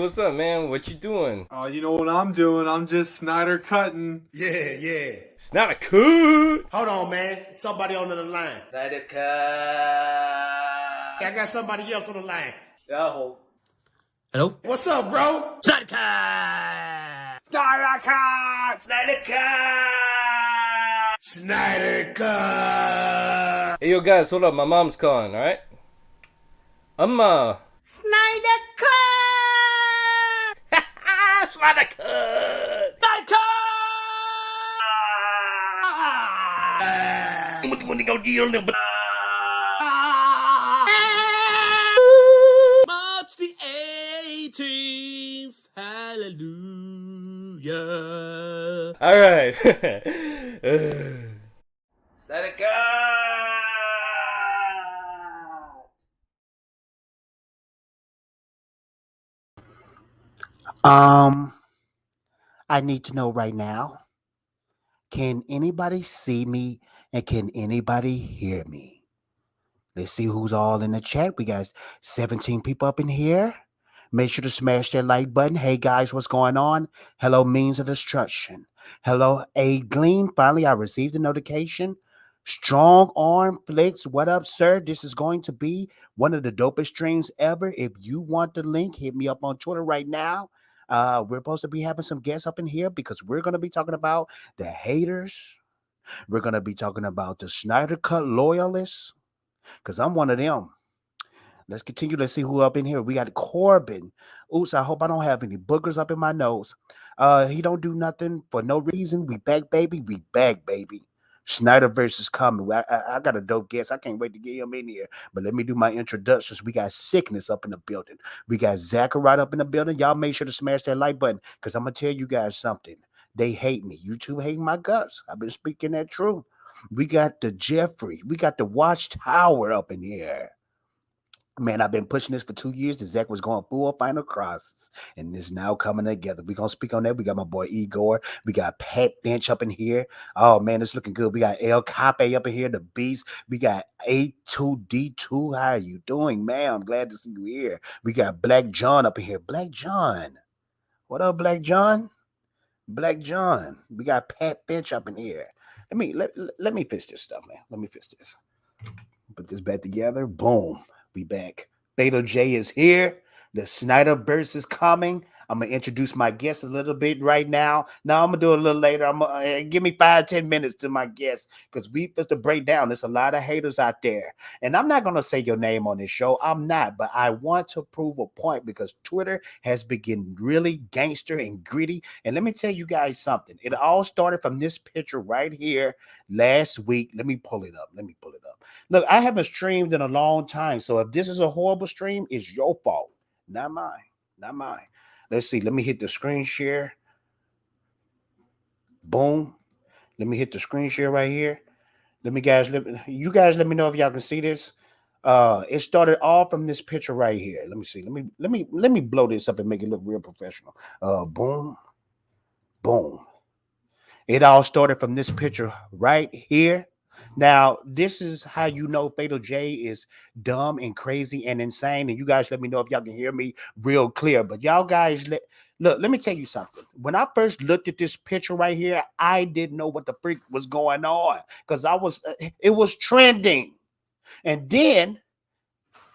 what's up, man? What you doing? You know what I'm doing? I'm just Snyder cutting. Yeah. SnyderCut! Hold on, man. Somebody on the line. SnyderCut! I got somebody else on the line. Hello? What's up, bro? SnyderCut! SnyderCut! Hey, yo, guys, hold up. My mom's calling, alright? SnyderCut! SnyderCut! March the 18th, hallelujah. Alright. SnyderCut! I need to know right now, can anybody see me and can anybody hear me? Let's see who's all in the chat. We got 17 people up in here. Make sure to smash that like button. Hey guys, what's going on? Hello, Means of Destruction. Hello, A Gleam. Finally, I received a notification. Strong Arm Flicks. What up, sir? This is going to be one of the dopest streams ever. If you want the link, hit me up on Twitter right now. We're supposed to be having some guests up in here because we're going to be talking about the haters. We're going to be talking about the SnyderCut loyalists because I'm one of them. Let's continue. Let's see who up in here. We got Corbin. Oops, I hope I don't have any boogers up in my nose. He don't do nothing for no reason. We back, baby. We back, baby. Snyderverse is coming. I got a dope guest. I can't wait to get him in here. But let me do my introductions. We got Sickness up in the building. We got Zachariah up in the building. Y'all make sure to smash that like button because I'm going to tell you guys something. They hate me. YouTube hate my guts. I've been speaking that truth. We got the Jeffrey. We got the Watchtower up in here. Man, I've been pushing this for 2 years. The Zach was going full final crosses, and it's now coming together. We're going to speak on that. We got my boy Igor. We got Pat Finch up in here. Oh, man, it's looking good. We got El Cape up in here, the Beast. We got A2D2. How are you doing, man? I'm glad to see you here. We got Black John up in here. Black John. What up, Black John? Black John. We got Pat Finch up in here. Let me fix this stuff, man. Let me fix this. Put this back together. Boom. We back. Beta J is here. The Snyderverse is coming. I'm going to introduce my guest a little bit right now. Now, I'm going to do it a little later. I'm gonna, give me 5-10 minutes to my guest because we supposed to break down. There's a lot of haters out there. And I'm not going to say your name on this show. I'm not. But I want to prove a point because Twitter has begun really gangster and gritty. And let me tell you guys something. It all started from this picture right here last week. Let me pull it up. Look, I haven't streamed in a long time. So if this is a horrible stream, it's your fault. Not mine. Let's see. Let me hit the screen share. Boom. Let me hit the screen share right here. You guys let me know if y'all can see this. It started all from this picture right here. Let me see. Let me blow this up and make it look real professional. Boom. It all started from this picture right here. Now, this is how you know Fatal J is dumb and crazy and insane. And you guys let me know if y'all can hear me real clear. But y'all guys, let me tell you something. When I first looked at this picture right here, I didn't know what the freak was going on because it was trending. And then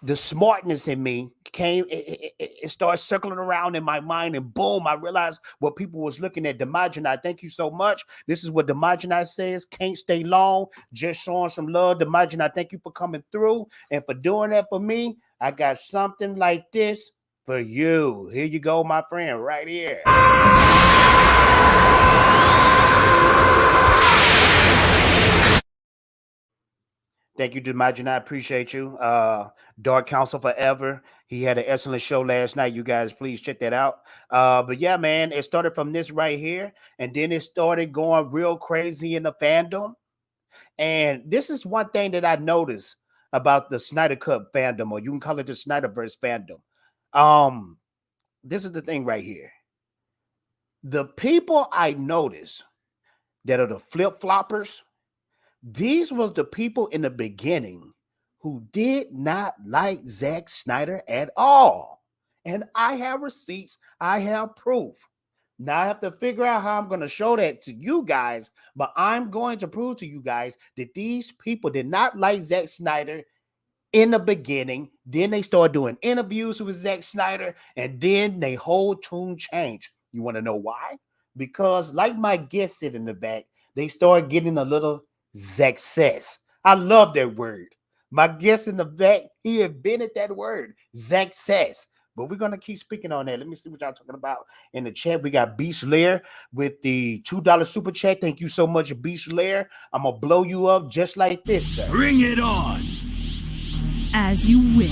the smartness in me came, it started circling around in my mind, and boom, I realized what people was looking at. Demajanai, thank you so much. This is what Demajanai says. Can't stay long, just showing some love. Demajanai, thank you for coming through and for doing that for me. I got something like this for you. Here you go, my friend, right here. Thank you, Demajin. I appreciate you. Dark Council Forever. He had an excellent show last night. You guys, please check that out. But yeah, man, it started from this right here. And then it started going real crazy in the fandom. And this is one thing that I noticed about the SnyderCut fandom, or you can call it the Snyderverse fandom. This is the thing right here. The people I noticed that are the flip-floppers, these was the people in the beginning who did not like Zack Snyder at all. and I have receipts, I have proof. Now I have to figure out how I'm going to show that to you guys, but I'm going to prove to you guys that these people did not like Zack Snyder in the beginning. Then they started doing interviews with Zack Snyder, and then they whole tune changed. You want to know why? Because like my guest said in the back, they started getting a little Zackcess. I love that word. My guest in the back, he invented that word, Zackcess. But we're going to keep speaking on that. Let me see what y'all talking about in the chat. We got Beast Lair with the $2 super chat. Thank you so much, Beast Lair. I'm going to blow you up just like this, sir. Bring it on. As you wish.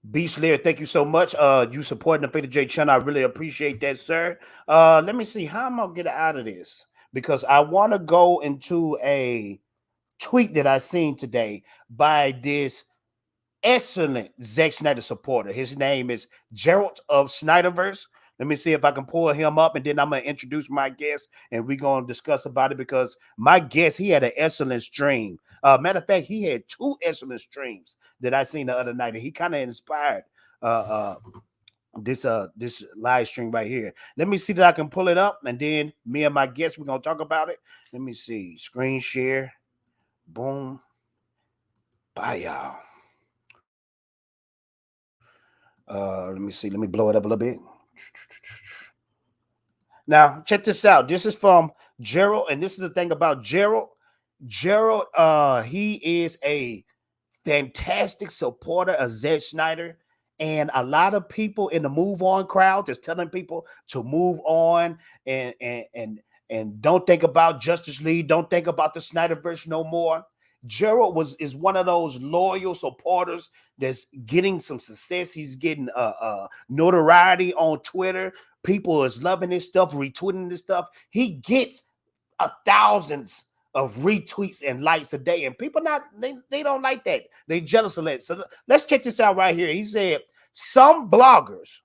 Beast Lair, thank you so much. You supporting the Fatal J channel. I really appreciate that, sir. Let me see how I'm gonna get out of this, because I want to go into a tweet that I seen today by this excellent Zack Snyder supporter. His name is Gerald of Snyderverse. Let me see if I can pull him up, and then I'm going to introduce my guest, and we're going to discuss about it, because my guest, he had an excellent stream. Matter of fact, he had 2 excellent streams that I seen the other night, and he kind of inspired this live stream right here. Let me see that I can pull it up, and then me and my guest, we're going to talk about it. Let me see. Screen share. Boom. Bye, y'all. Let me see. Let me blow it up a little bit. Now, check this out. This is from Gerald, and this is the thing about Gerald. Gerald, he is a fantastic supporter of Zack Snyder, and a lot of people in the move on crowd is telling people to move on and don't think about Justice League, don't think about the Snyderverse no more. Gerald is one of those loyal supporters that's getting some success. He's getting notoriety on Twitter. People is loving his stuff, retweeting his stuff. He gets thousands of retweets and likes a day, and people they don't like that. They jealous of that. So let's check this out right here. He said some bloggers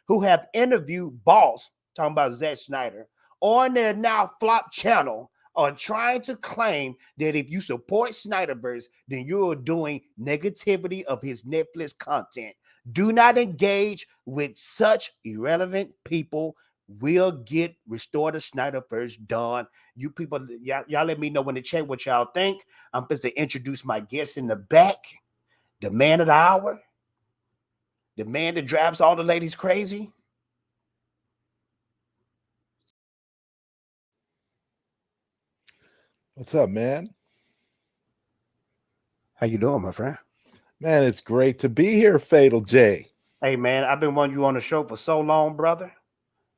who have interviewed Boss, talking about Zack Snyder, on their now flop channel are trying to claim that if you support Snyderverse, then you're doing negativity of his Netflix content. Do not engage with such irrelevant people. We'll get Restore the Snyderverse done. You people, y'all let me know in the chat what y'all think. I'm supposed to introduce my guest in the back, the man of the hour, the man that drives all the ladies crazy. What's up, man? How you doing, my friend? Man, it's great to be here, Fatal J. Hey, man, I've been wanting you on the show for so long, brother.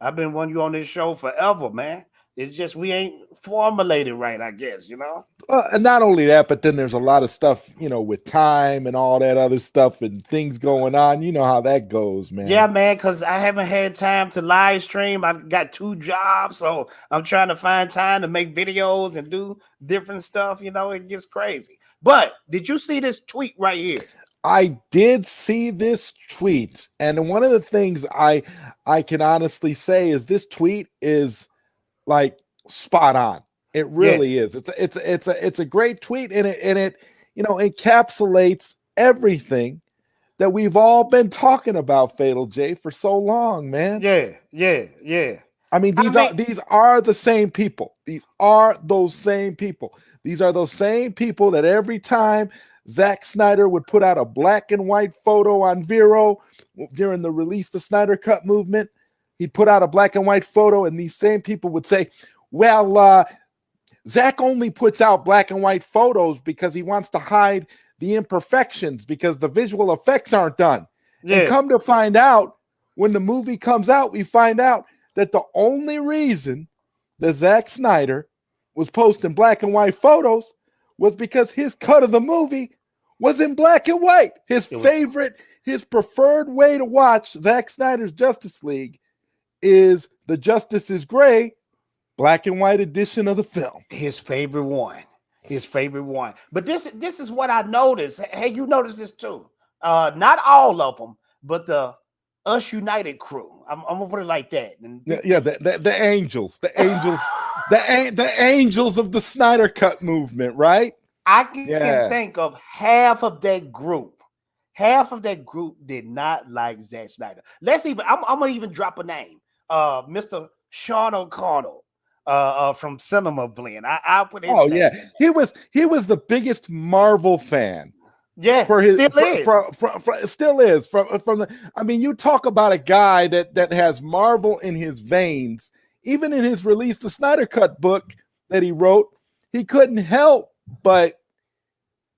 I've been wanting you on this show forever, man. It's just we ain't formulated right, I guess, you know? And not only that, but then there's a lot of stuff, you know, with time and all that other stuff and things going on. You know how that goes, man. Yeah, man, because I haven't had time to live stream. I've got 2 jobs, so I'm trying to find time to make videos and do different stuff. You know, it gets crazy. But did you see this tweet right here? I did see this tweet, and one of the things I can honestly say is this tweet is like spot on. It really is. It's a great tweet, and it you know encapsulates everything that we've all been talking about, Fatal J, for so long, man. Yeah. I mean, these are the same people. These are those same people. These are those same people that every time Zack Snyder would put out a black and white photo on Vero during the Release The SnyderCut movement, he'd put out a black and white photo, and these same people would say, well, Zack only puts out black and white photos because he wants to hide the imperfections because the visual effects aren't done. Yeah. And come to find out, when the movie comes out, we find out that the only reason that Zack Snyder was posting black and white photos was because his cut of the movie was in black and white. His preferred way to watch Zack Snyder's Justice League is the Justice is Gray black and white edition of the film. His favorite one. But this is what I noticed. Hey, you noticed this too. Not all of them, but the Us United crew. I'm gonna put it like that. And the angels, the angels of the Snyder Cut movement, right? I can Yeah. think of half of that group. Half of that group did not like Zack Snyder. I'm gonna even drop a name. Mr. Sean O'Connell from Cinema Blend. I'll put his name. Yeah. He was the biggest Marvel fan. Yeah, For his still is. From the, I mean, you talk about a guy that has Marvel in his veins. Even in his Release the SnyderCut book that he wrote, he couldn't help but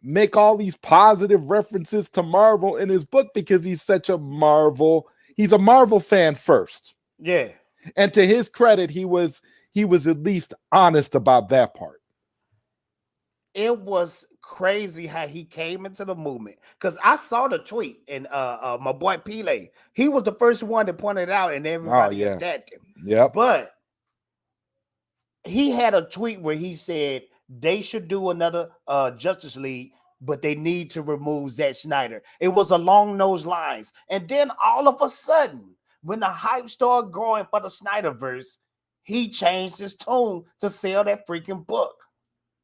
make all these positive references to Marvel in his book because he's such a Marvel. He's a Marvel fan first. Yeah. And to his credit, he was at least honest about that part. It was crazy how he came into the movement, because I saw the tweet, and my boy Pele, he was the first one that pointed it out, and everybody attacked him. Yeah, but he had a tweet where he said they should do another Justice League, but they need to remove Zack Snyder. It was along those lines, and then all of a sudden, when the hype started growing for the Snyderverse, he changed his tone to sell that freaking book.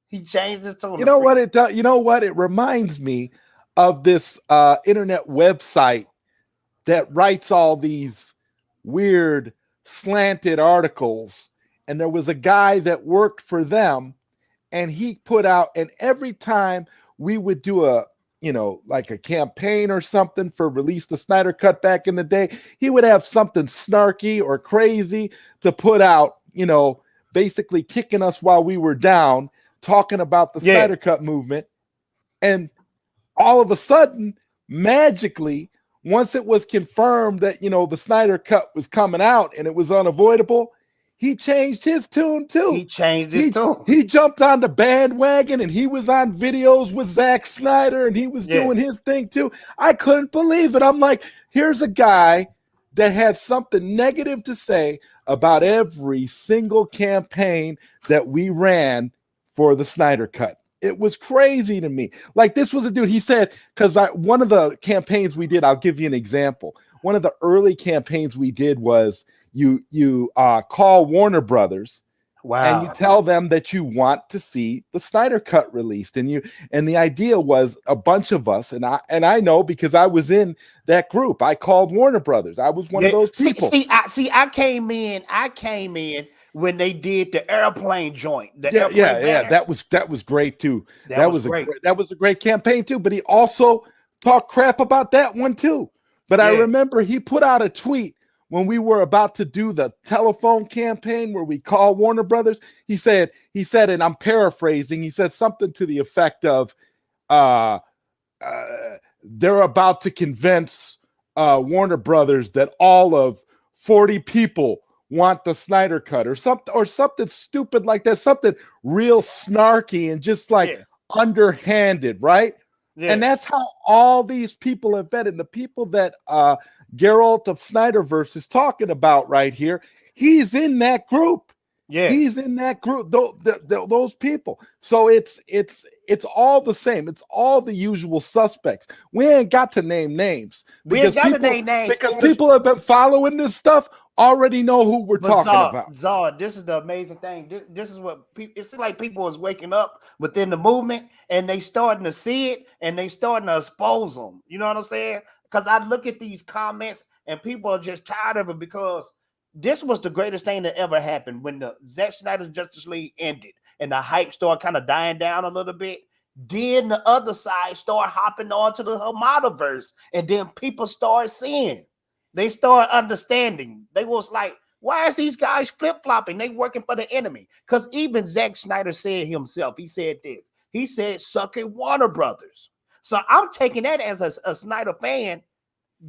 He changed his tone. You know what it does? You know what? It reminds me of this internet website that writes all these weird slanted articles. And there was a guy that worked for them, and he put out, and every time we would do like a campaign or something for Release the SnyderCut back in the day, he would have something snarky or crazy to put out, basically kicking us while we were down, talking about the Snyder Cut movement. And all of a sudden, magically, once it was confirmed that, the Snyder Cut was coming out and it was unavoidable, he changed his tune too. He changed his tune. He jumped on the bandwagon, and he was on videos with Zack Snyder, and he was doing his thing too. I couldn't believe it. I'm like, here's a guy that had something negative to say about every single campaign that we ran for the Snyder Cut. It was crazy to me. Like, this was a dude, he said, because one of the campaigns we did, I'll give you an example. One of the early campaigns we did was you call Warner Brothers, and you tell them that you want to see the Snyder Cut released. And the idea was a bunch of us, and I know because I was in that group. I called Warner Brothers. I was one of those people. I came in when they did the airplane joint. That was great too. That was a great campaign too. But he also talked crap about that one too. But I remember he put out a tweet when we were about to do the telephone campaign where we called Warner Brothers. He said, and I'm paraphrasing, he said something to the effect of, they're about to convince Warner Brothers that all of 40 people want the Snyder Cut, or something stupid like that, something real snarky and just like underhanded, right? Yeah. And that's how all these people have been. And the people that Geralt of Snyderverse is talking about right here, he's in that group. Yeah, he's in that group. Those people. So it's all the same. It's all the usual suspects. We ain't got to name names. Because people have been following this stuff, already know who we're talking about. Zod, this is the amazing thing. This is what people, it's like people is waking up within the movement, and they starting to see it, and they starting to expose them. You know what I'm saying? Because I look at these comments, and people are just tired of it, because this was the greatest thing that ever happened when the Zack Snyder Justice League ended, and the hype started kind of dying down a little bit. Then the other side started hopping on to the Hamada-verse, and then people started seeing. They started understanding. They was like, why is these guys flip-flopping? They working for the enemy. Because even Zack Snyder said himself, he said this. He said, suck it, Warner Brothers. So I'm taking that as a Snyder fan.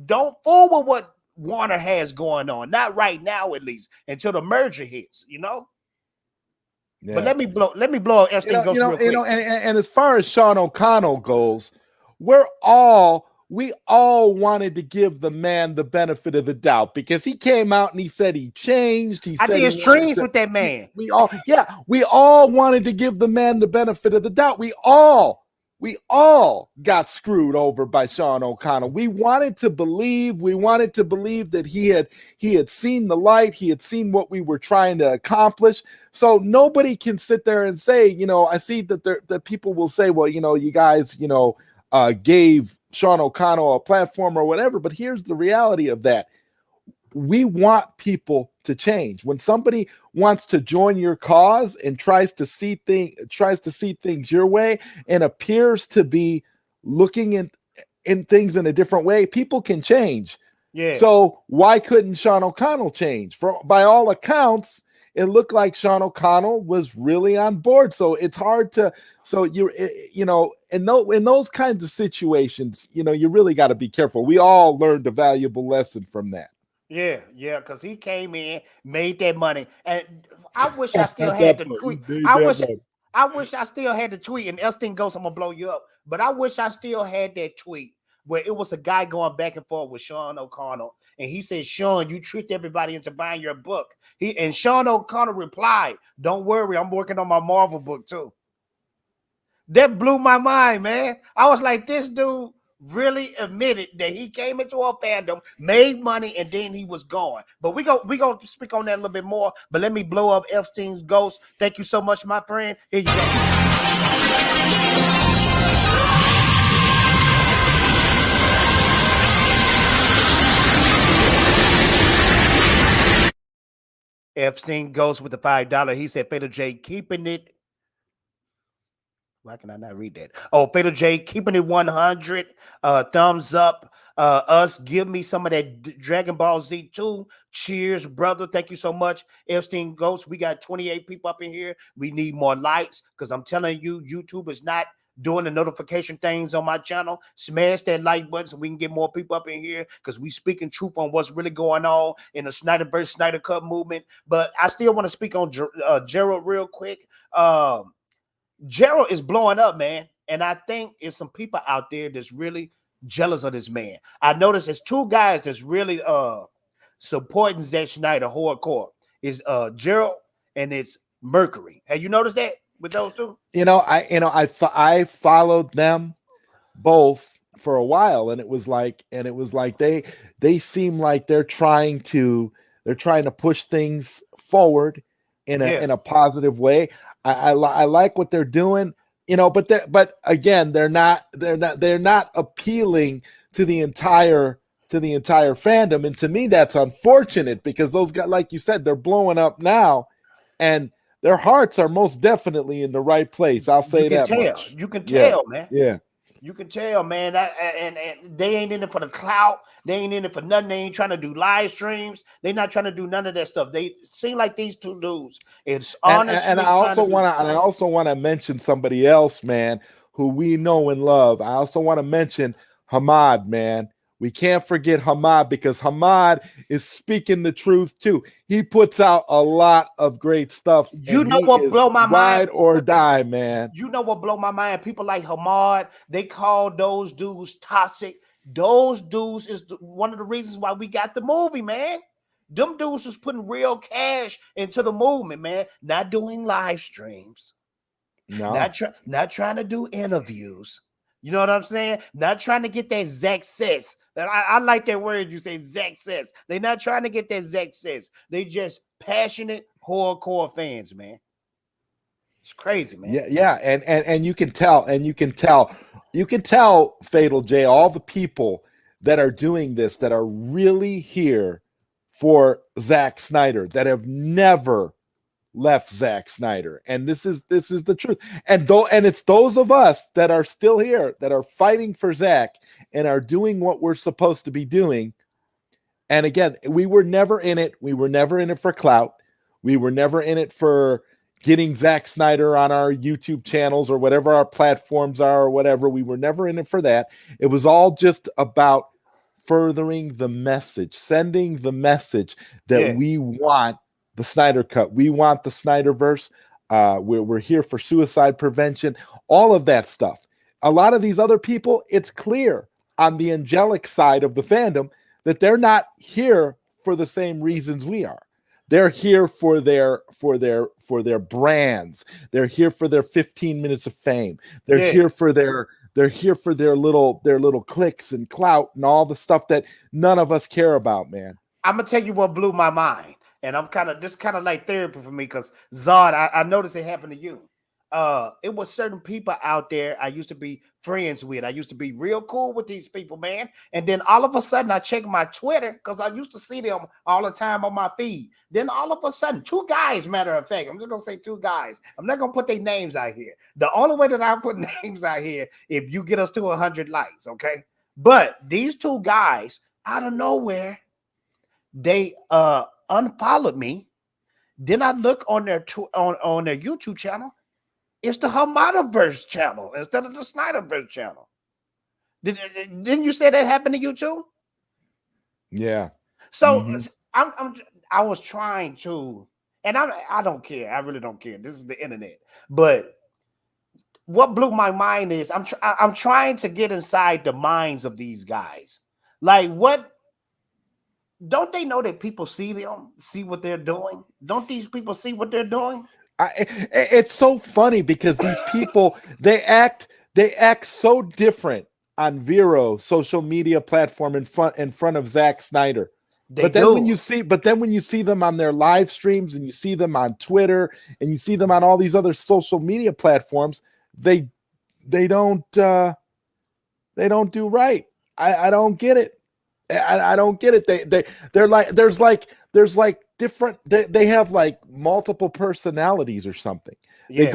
Don't fool with what Warner has going on. Not right now, at least, until the merger hits, Yeah. But let me blow Epstein Ghost real quick. And as far as Sean O'Connell goes, we all wanted to give the man the benefit of the doubt, because he came out and he said he changed. I did streams with that man. We all wanted to give the man the benefit of the doubt. We all we all got screwed over by Sean O'Connell. We wanted to believe that he had seen the light, he had seen what we were trying to accomplish. So nobody can sit there and say, I see that people will say, well, you guys, gave Sean O'Connell a platform or whatever. But here's the reality of that. We want people to change. When somebody wants to join your cause and tries to see things your way and appears to be looking in things in a different way, people can change. Yeah. So why couldn't Sean O'Connell change? By all accounts, it looked like Sean O'Connell was really on board. So it's hard to. So in those kinds of situations, you really got to be careful. We all learned a valuable lesson from that. Yeah, because he came in, made that money, and I wish I still had the tweet. I wish I still had the tweet, and Elston goes, I'm gonna blow you up. But I wish I still had that tweet where it was a guy going back and forth with Sean O'Connell, and he said, Sean, you tricked everybody into buying your book. And Sean O'Connell replied, don't worry, I'm working on my Marvel book too. That blew my mind, man. I was like, this dude really admitted that he came into a fandom, made money, and then he was gone. But we gonna speak on that a little bit more. But let me blow up Epstein's ghost. Thank you so much, my friend. Here you go. Epstein goes with the $5. He said, Fatal J keeping it. Why can I not read that? Oh, Fatal J, keeping it 100. Thumbs up. Us, give me some of that Dragon Ball Z 2. Cheers, brother. Thank you so much. Epstein Ghost, we got 28 people up in here. We need more likes because I'm telling you, YouTube is not doing the notification things on my channel. Smash that like button so we can get more people up in here because we speaking truth on what's really going on in the Snyderverse SnyderCut movement. But I still want to speak on Gerald real quick. Gerald is blowing up, man. And I think it's some people out there that's really jealous of this man. I noticed there's two guys that's really supporting Zack Snyder hardcore. Is Gerald and it's Mercury. Have you noticed that with those two? I followed them both for a while, and it was like they seem like they're trying to push things forward in a positive way. I like what they're doing, but again, they're not appealing to the entire fandom. And to me, that's unfortunate because those guys, like you said, they're blowing up now and their hearts are most definitely in the right place. I'll say that much. You can tell, man. Yeah. You can tell, man, and they ain't in it for the clout. They ain't in it for nothing. They ain't trying to do live streams. They're not trying to do none of that stuff. They seem like these two dudes. It's honestly. And I also want to mention somebody else, man, who we know and love. I also want to mention Hamada, man. We can't forget Hamada because Hamada is speaking the truth too. He puts out a lot of great stuff. You know what blow my mind? Ride or die, man. You know what blow my mind? People like Hamada, they call those dudes toxic. Those dudes is one of the reasons why we got the movie, man. Them dudes was putting real cash into the movement, man. Not doing live streams. No. Not trying to do interviews. You know what I'm saying? Not trying to get that Zack says. I like that word you say, Zack says. They're not trying to get that Zack says. They just passionate, hardcore fans, man. It's crazy, man. Yeah, and you can tell, Fatal J, all the people that are doing this that are really here for Zack Snyder, that have never left Zack Snyder, and this is the truth. And it's those of us that are still here that are fighting for Zack and are doing what we're supposed to be doing. And again, we were never in it. We were never in it for clout. We were never in it for getting Zack Snyder on our YouTube channels or whatever our platforms are or whatever. We were never in it for that. It was all just about furthering the message, sending the message that we want the Snyder Cut. We want the Snyderverse. We're here for suicide prevention, all of that stuff. A lot of these other people, it's clear on the angelic side of the fandom that they're not here for the same reasons we are. They're here for their brands. They're here for their 15 minutes of fame. They're here for their They're here for their little clicks and clout and all the stuff that none of us care about, man. I'm gonna tell you what blew my mind, and this kind of like therapy for me because Zod, I noticed it happened to you. It was certain people out there I used to be friends with. I used to be real cool with these people, man. And then all of a sudden, I check my Twitter because I used to see them all the time on my feed. Then all of a sudden, two guys, matter of fact, I'm just gonna say two guys. I'm not gonna put their names out here. The only way that I put names out here if you get us to 100 likes, okay? But these two guys out of nowhere, they unfollowed me. Then I look on their on their YouTube channel. It's the Hamadaverse channel instead of the Snyderverse channel. Didn't you say that happened to you too? Yeah. So I was trying to, and I don't care. I really don't care. This is the internet. But what blew my mind is I'm trying to get inside the minds of these guys. Like, what? Don't they know that people see them, see what they're doing? Don't these people see what they're doing? It's so funny because these people they act so different on Vero social media platform in front of Zack Snyder. But then when you see them on their live streams and you see them on Twitter and you see them on all these other social media platforms, they don't do right. I don't get it. I don't get it. They're like there's like different. They have like multiple personalities or something. Yes.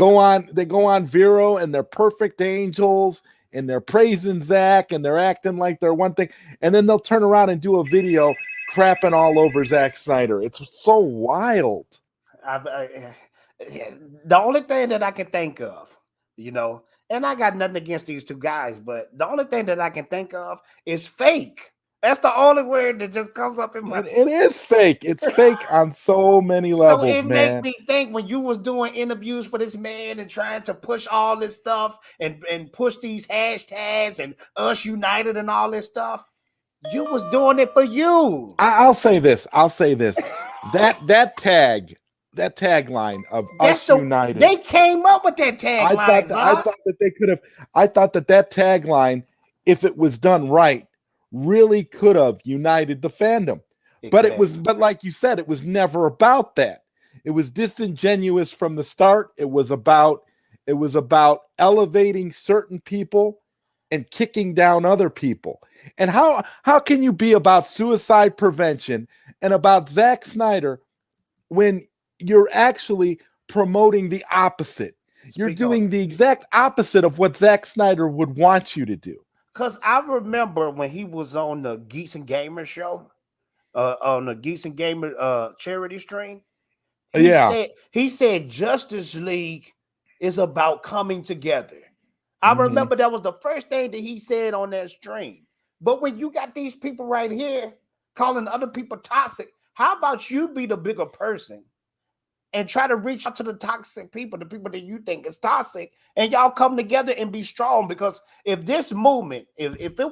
They go on Vero and they're perfect angels and they're praising Zack and they're acting like they're one thing, and then they'll turn around and do a video crapping all over Zack Snyder. It's so wild. The only thing that I can think of, and I got nothing against these two guys, but the only thing that I can think of is fake. That's the only word that just comes up in my head. It is fake. It's fake on so many levels, so it man. made me think when you was doing interviews for this man and trying to push all this stuff and push these hashtags and us united and all this stuff, you was doing it for you. I'll say this. That tagline of us united. They came up with that tagline. I thought that they could have. I thought that tagline, if it was done right, really could have united the fandom. But like you said, it was never about that. It was disingenuous from the start. It was about elevating certain people and kicking down other people. And how can you be about suicide prevention and about Zack Snyder when you're actually promoting the opposite? You're doing the exact opposite of what Zack Snyder would want you to do. Because I remember when he was on the Geeks and Gamer show, on the Geeks and Gamer charity stream, he said Justice League is about coming together. I remember that was the first thing that he said on that stream. But when you got these people right here calling other people toxic, how about you be the bigger person and try to reach out to the toxic people, the people that you think is toxic, and y'all come together and be strong? Because if this movement, if it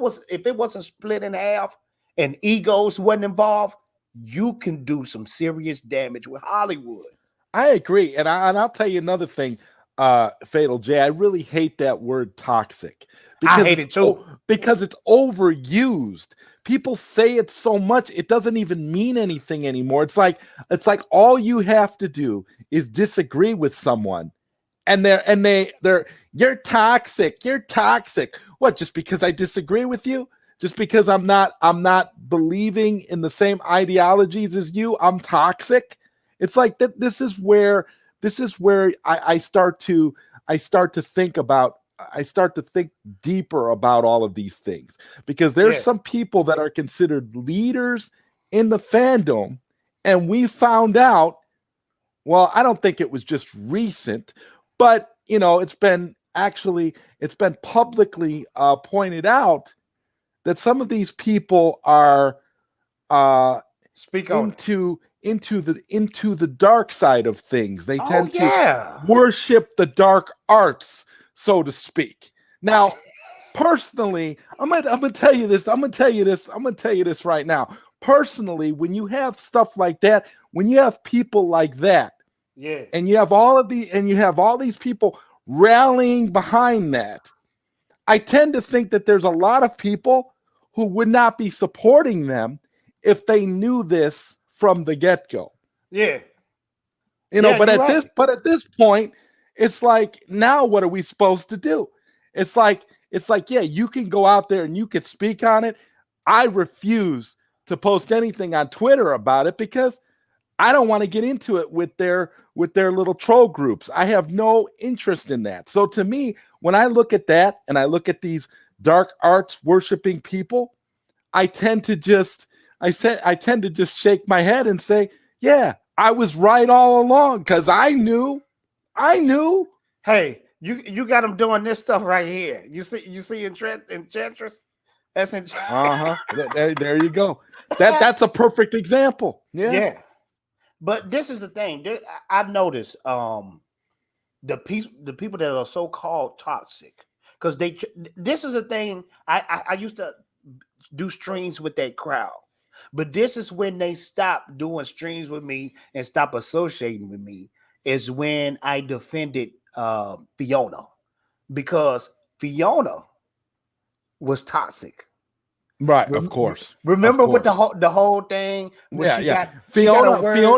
wasn't split in half and egos wasn't involved, you can do some serious damage with Hollywood. I agree, and I'll tell you another thing, Fatal J. I really hate that word toxic. I hate it too because it's overused. People say it so much it doesn't even mean anything anymore. It's like all you have to do is disagree with someone, and they're you're toxic. You're toxic. What? Just because I disagree with you? Just because I'm not believing in the same ideologies as you, I'm toxic? It's like that. This is where I start to think deeper about all of these things, because there's some people that are considered leaders in the fandom, and we found out, well, I don't think it was just recent, but it's been publicly pointed out that some of these people are into the dark side of things. They tend to worship the dark arts, so to speak. Now, personally, I'm gonna tell you this. I'm gonna tell you this right now. Personally, when you have stuff like that, when you have people like that, and you have all these people rallying behind that, I tend to think that there's a lot of people who would not be supporting them if they knew this from the get-go. Yeah. But you're at this point, it's like, now what are we supposed to do? It's like, yeah, you can go out there and you can speak on it. I refuse to post anything on Twitter about it because I don't want to get into it with their little troll groups. I have no interest in that. So to me, when I look at that and I look at these dark arts worshiping people, I tend to just shake my head and say, yeah, I was right all along because I knew. Hey, you got them doing this stuff right here. You see Enchantress? That's Uh-huh. There you go. That's a perfect example. Yeah. But this is the thing. I've noticed the people that are so-called toxic, because this is the thing. I used to do streams with that crowd, but this is when they stopped doing streams with me and stop associating with me, is when I defended Fiona, because Fiona was toxic. Right, of course. Remember of with course. the whole thing? Fiona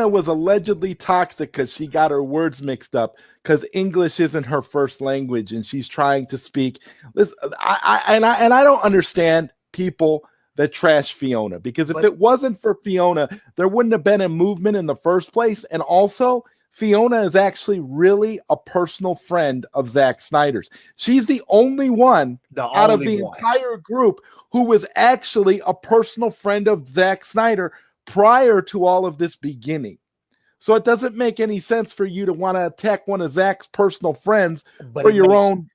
was allegedly toxic because she got her words mixed up because English isn't her first language and she's trying to speak. Listen, I don't understand people that trash Fiona, because if it wasn't for Fiona, there wouldn't have been a movement in the first place. And also, Fiona is actually really a personal friend of Zack Snyder's. She's the only one out of the entire group who was actually a personal friend of Zack Snyder prior to all of this beginning. So it doesn't make any sense for you to want to attack one of Zack's personal friends for your own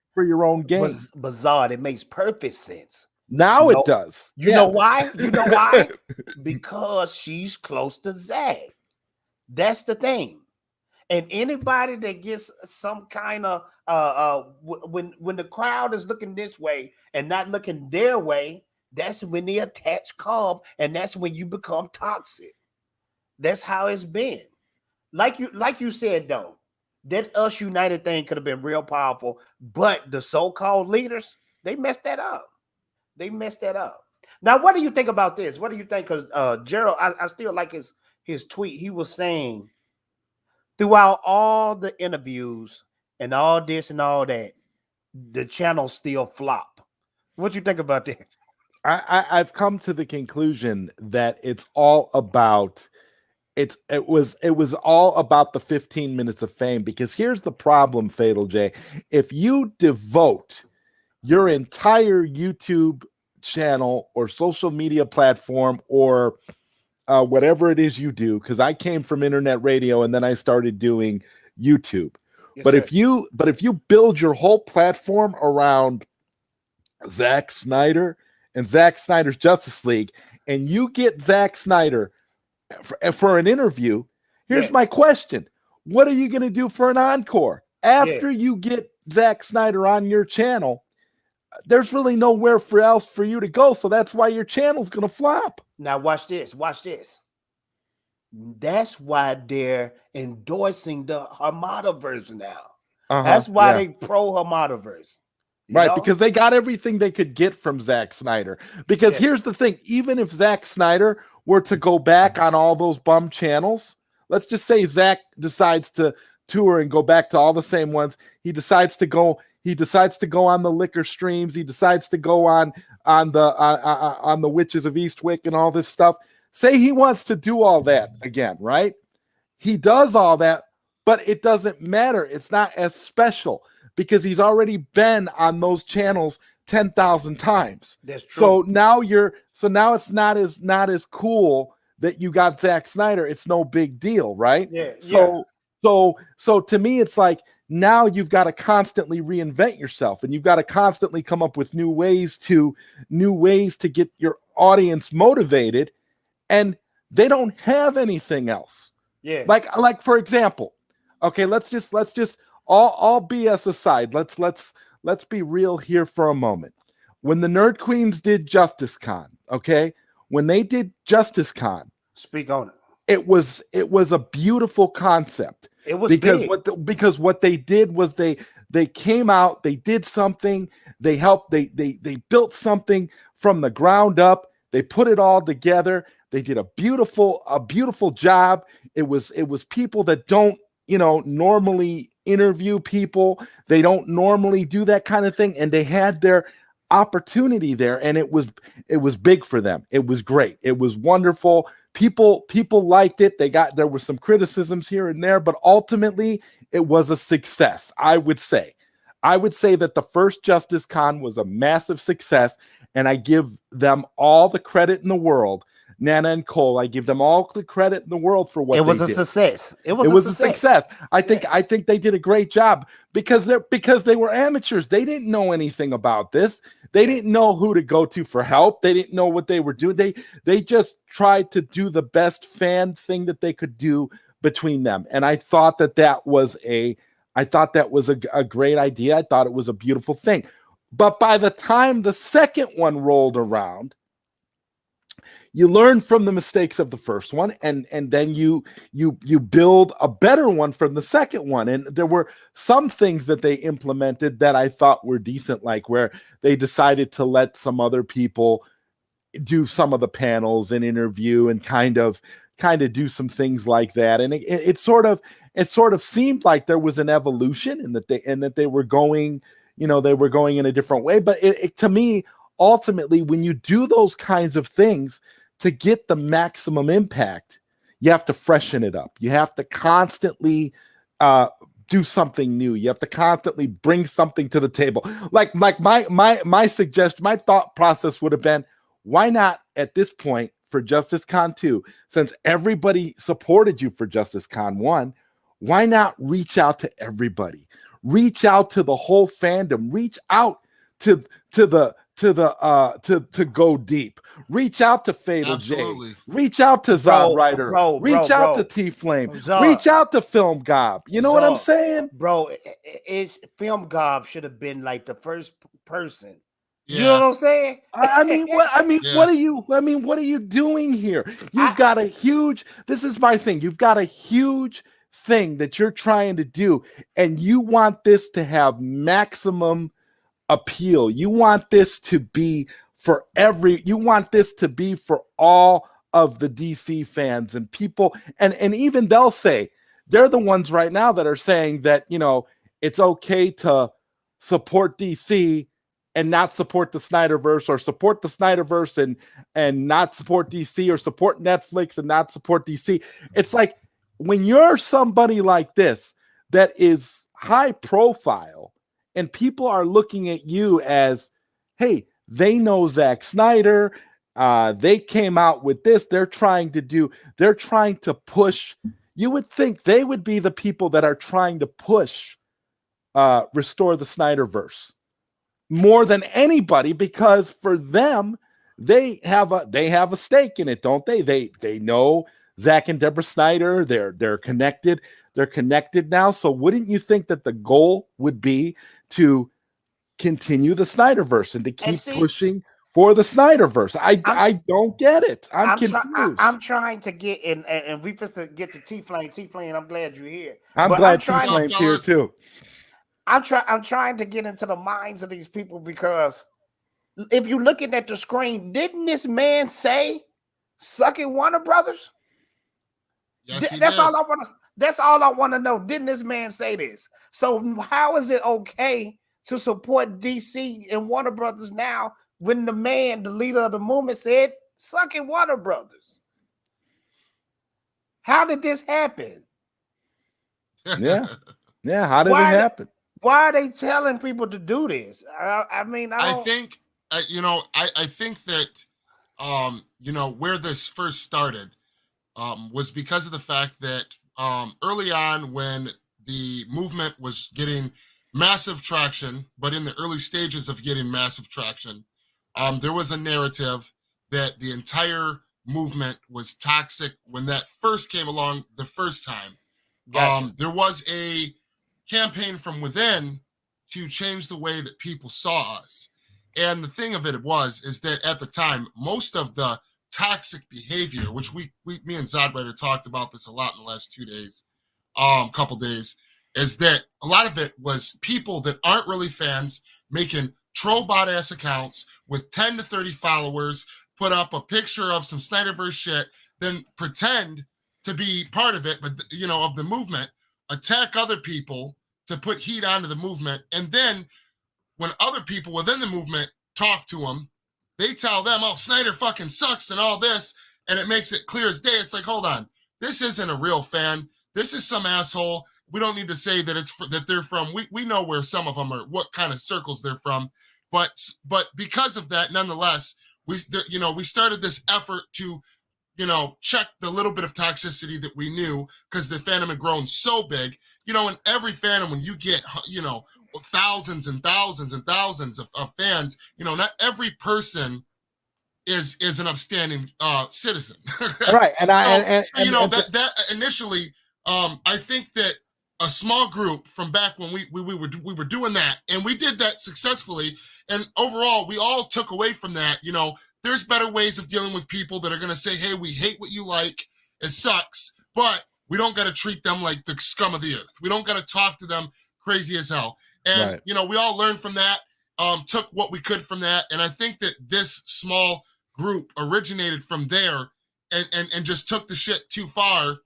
gain. Bizarre. It makes perfect sense. Now it does. You know why? Because she's close to Zack. That's the thing. And anybody that gets some kind of when the crowd is looking this way and not looking their way, that's when the attacks come, and that's when you become toxic. That's how it's been. Like you said, though, that Us United thing could have been real powerful, but the so-called leaders, they messed that up. Now, what do you think about this? What do you think? Because Gerald, I still like his tweet. He was saying, throughout all the interviews and all this and all that, the channel still flop. What you think about that? I've come to the conclusion that it's all about it was all about the 15 minutes of fame, because here's the problem, Fatal J. If you devote your entire YouTube channel or social media platform or whatever it is you do, because I came from internet radio and then I started doing YouTube. Yes, but if you build your whole platform around Zack Snyder and Zack Snyder's Justice League, and you get Zack Snyder for an interview, here's my question: what are you going to do for an encore after you get Zack Snyder on your channel? There's really nowhere else for you to go, so that's why your channel's going to flop. Now watch this. That's why they're endorsing the Hamada version now. That's why they pro Hamada verse. Right, because they got everything they could get from Zack Snyder. Because here's the thing, even if Zack Snyder were to go back on all those bum channels, let's just say Zack decides to tour and go back to all the same ones. He decides to go on the liquor streams. He decides to go on the Witches of Eastwick and all this stuff. Say he wants to do all that again, right? He does all that, but it doesn't matter. It's not as special because he's already been on those channels 10,000 times. That's true. So now it's not as cool that you got Zack Snyder. It's no big deal, right? Yeah. So to me, it's like, now you've got to constantly reinvent yourself, and you've got to constantly come up with new ways to get your audience motivated, and they don't have anything else. Yeah. Like for example, okay, let's just all BS aside. Let's be real here for a moment. When the Nerd Queens did Justice Con, okay, when they did Justice Con, speak on it. It was a beautiful concept. It was because what they did was they They came out, they did something, they helped, they built something from the ground up. They put it all together. They did a beautiful job. It was people that don't, normally interview people. They don't normally do that kind of thing, and they had their opportunity there, and it was big for them. It was great. It was wonderful. People liked it. There were some criticisms here and there, but ultimately it was a success. I would say that the first Justice Con was a massive success, and I give them all the credit in the world. Nana and Cole, I give them all the credit in the world for what It was they a did. success. It was a success. I think they did a great job because they were amateurs. They didn't know anything about this. They didn't know who to go to for help. They didn't know what they were doing. They just tried to do the best fan thing that they could do between them. And I thought that was a great idea. I thought it was a beautiful thing. But by the time the second one rolled around, you learn from the mistakes of the first one, and then you build a better one from the second one. And there were some things that they implemented that I thought were decent, like where they decided to let some other people do some of the panels and interview and kind of do some things like that. And it sort of seemed like there was an evolution and that they were going, they were going in a different way. But it to me, ultimately, when you do those kinds of things, to get the maximum impact, you have to freshen it up. You have to constantly do something new. You have to constantly bring something to the table. Like my suggestion, my thought process would have been, why not at this point for Justice Con 2, since everybody supported you for Justice Con 1, why not reach out to everybody? Reach out to the whole fandom. Reach out to go deep. Reach out to Fatal Absolutely. J. Reach out to Zod Rider. Reach out to T Flame. Reach out to Film Gob. You know what I'm saying, bro? It's Film Gob should have been like the first person. Yeah. You know what I'm saying? What are you doing here? You've got a huge. This is my thing. You've got a huge thing that you're trying to do, and you want this to have maximum appeal. You want this to be for all of the DC fans and people, and even they'll say, they're the ones right now that are saying that, it's okay to support DC and not support the Snyderverse, or support the Snyderverse and not support DC, or support Netflix and not support DC. It's like, when you're somebody like this that is high profile, and people are looking at you as, hey, they know Zack Snyder. They came out with this. They're trying to push. You would think they would be the people that are trying to push, restore the Snyderverse more than anybody, because for them, they have a stake in it, don't they? They know Zack and Deborah Snyder. They're connected. They're connected now. So wouldn't you think that the goal would be to continue the Snyderverse and to keep pushing for the Snyderverse? I don't get it. I'm confused. I'm trying to get in, and we just to get to T Flame. T Flame, I'm glad you're here. I'm glad T Flame's here too. I'm trying to get into the minds of these people, because if you're looking at the screen, didn't this man say, "Suck it, Warner Brothers"? Yes, that's all I want to. That's all I want to know. Didn't this man say this? So how is it okay to support DC and Warner Brothers now when the man, the leader of the movement, said, "Suck it, Warner Brothers"? How did this happen? Yeah. How did it happen? Why are they telling people to do this? I think that where this first started was because of the fact that early on, when the movement was getting massive traction, but in the early stages of getting massive traction, there was a narrative that the entire movement was toxic when that first came along the first time. Gotcha. There was a campaign from within to change the way that people saw us. And the thing of it is that at the time, most of the toxic behavior, which me and Zodwriter talked about this a lot in the last 2 days, couple days, is that a lot of it was people that aren't really fans making troll bot ass accounts with 10 to 30 followers, put up a picture of some Snyderverse shit, then pretend to be part of it, but of the movement, attack other people to put heat onto the movement, and then when other people within the movement talk to them, they tell them, "Oh, Snyder fucking sucks" and all this, and it makes it clear as day. It's like, hold on, this isn't a real fan. This is some asshole. We don't need to say that that they're from. We know where some of them are, what kind of circles they're from, but because of that, nonetheless, we started this effort to check the little bit of toxicity that we knew, because the fandom had grown so big. In every fandom, when you get thousands and thousands and thousands of fans, not every person is an upstanding citizen. Right. And that initially, I think that a small group from back when we were doing that, and we did that successfully, and overall we all took away from that. There's better ways of dealing with people that are going to say, "Hey, we hate what you like, it sucks," but we don't got to treat them like the scum of the earth. We don't got to talk to them crazy as hell. And right. We all learned from that, took what we could from that, and I think that this small group originated from there, and just took the shit too far,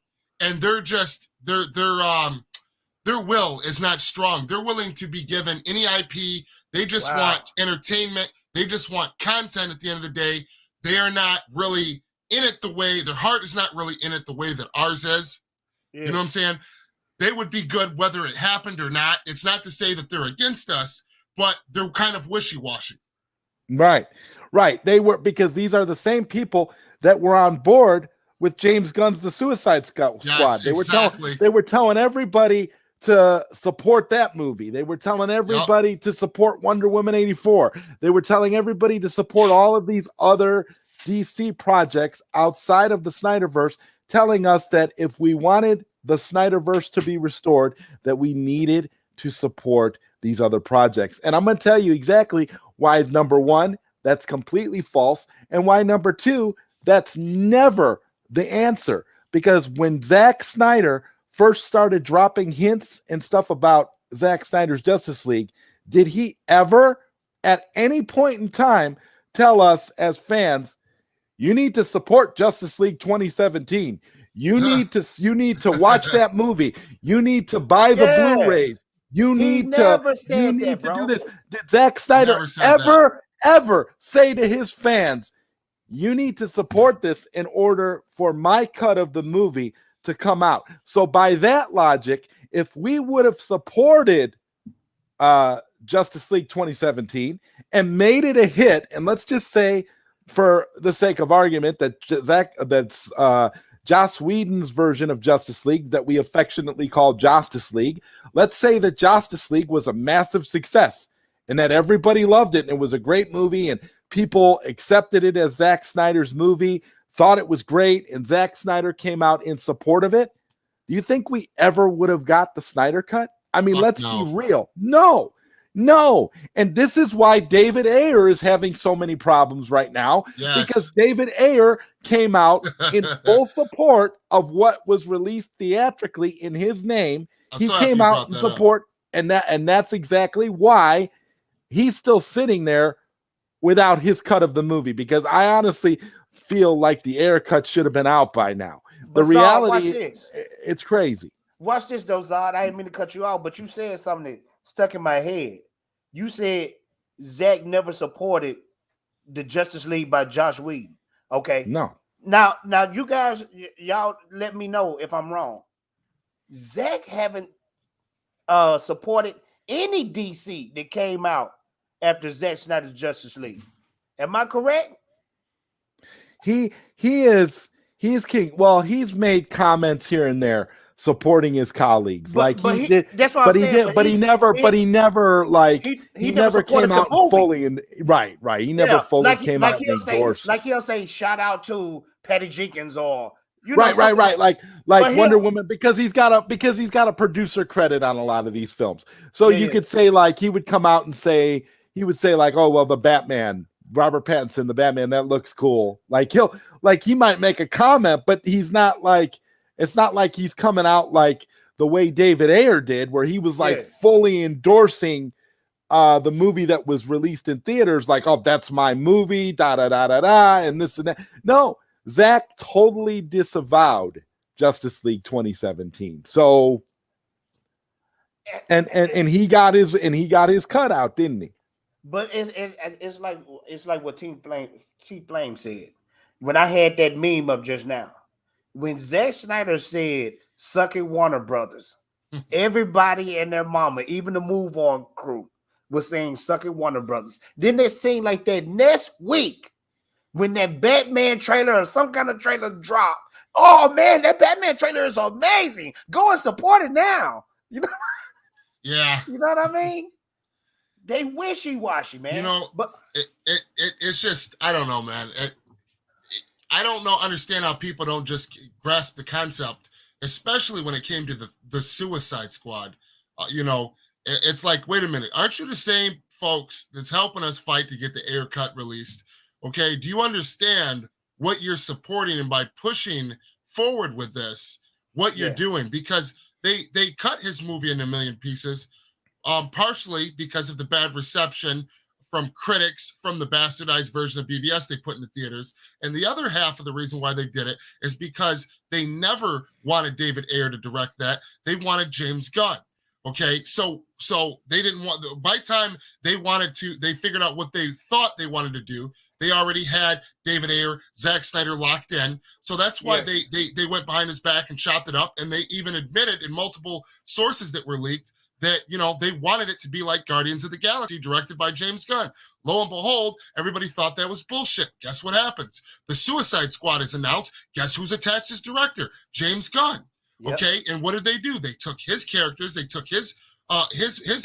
and they're just their will is not strong. They're willing to be given any IP. They just want entertainment. They just want content at the end of the day. They are not really in it the way, their heart is not really in it the way that ours is. Yeah. You know what I'm saying? They would be good whether it happened or not. It's not to say that they're against us, but they're kind of wishy-washy. Right. They were, because these are the same people that were on board with James Gunn's The Suicide Squad. Yes, They were telling everybody to support that movie. They were telling everybody to support Wonder Woman 84. They were telling everybody to support all of these other DC projects outside of the Snyderverse, telling us that if we wanted the Snyderverse to be restored, that we needed to support these other projects. And I'm going to tell you exactly why, number one, that's completely false, and why, number two, that's never the answer. Because when Zack Snyder first started dropping hints and stuff about Zack Snyder's Justice League, did he ever at any point in time tell us as fans, you need to support Justice League 2017? You need to watch that movie. You need to buy the Blu-rays. You need to do this. Did Zack Snyder ever say to his fans, you need to support this in order for my cut of the movie to come out? So by that logic, if we would have supported Justice League 2017 and made it a hit, and let's just say, for the sake of argument, that's Joss Whedon's version of Justice League that we affectionately call Justice League. Let's say that Justice League was a massive success and that everybody loved it and it was a great movie and people accepted it as Zack Snyder's movie, thought it was great, and Zack Snyder came out in support of it. Do you think we ever would have got the Snyder Cut? I mean, let's be real. No. And this is why David Ayer is having so many problems right now, because David Ayer came out in full support of what was released theatrically in his name. He came out in support, and that's exactly why he's still sitting there without his cut of the movie, because I honestly feel like the Ayer cut should have been out by now. The reality, it's crazy. Watch this though, Zod. I didn't mean to cut you out, but you said something that stuck in my head. You said Zack never supported the Justice League by Joss Whedon. Okay. No. Now you guys, y'all let me know if I'm wrong. Zack haven't supported any DC that came out after Zack Snyder's Justice League. Am I correct? He is king. Well, he's made comments here and there supporting his colleagues, but he did. That's what I'm saying. He never came out fully and right. He never fully came out and endorsed. Like he'll say, shout out to Patty Jenkins or right. Like Wonder Woman, because he's got a producer credit on a lot of these films. So you could say, like, he would come out and say, oh well, the Batman, Robert Pattinson, the Batman, that looks cool. Like he might make a comment, but he's not like, it's not like he's coming out like the way David Ayer did, where he was like Yeah. fully endorsing the movie that was released in theaters, like, oh, that's my movie, da da da da da, and this and that. No, Zack totally disavowed Justice League 2017. So, and he got his cut out, didn't he? But it's like what Chief Flame said when I had that meme up just now. When Zack Snyder said "suck it, Warner Brothers," everybody and their mama, even the Move On crew, was saying "suck it, Warner Brothers." Then it seemed like that next week when that Batman trailer or some kind of trailer dropped. Oh man, that Batman trailer is amazing. Go and support it now. You know? Yeah. You know what I mean? They wishy-washy, man. You know, but it's just, I don't know, man. I don't understand how people don't just grasp the concept, especially when it came to the Suicide Squad. It's like, wait a minute, aren't you the same folks that's helping us fight to get the Ayer cut released? Okay, do you understand what you're supporting and by pushing forward with this, what you're doing? Because they cut his movie into a million pieces, partially because of the bad reception from critics from the bastardized version of BVS they put in the theaters. And the other half of the reason why they did it is because they never wanted David Ayer to direct that. They wanted James Gunn. Okay, so they didn't want, by the time they figured out what they thought they wanted to do, they already had David Ayer, Zack Snyder locked in. So that's why they went behind his back and chopped it up. And they even admitted in multiple sources that were leaked that, they wanted it to be like Guardians of the Galaxy, directed by James Gunn. Lo and behold, everybody thought that was bullshit. Guess what happens? The Suicide Squad is announced. Guess who's attached as director? James Gunn. Yep. Okay, and what did they do? They took his characters, they took his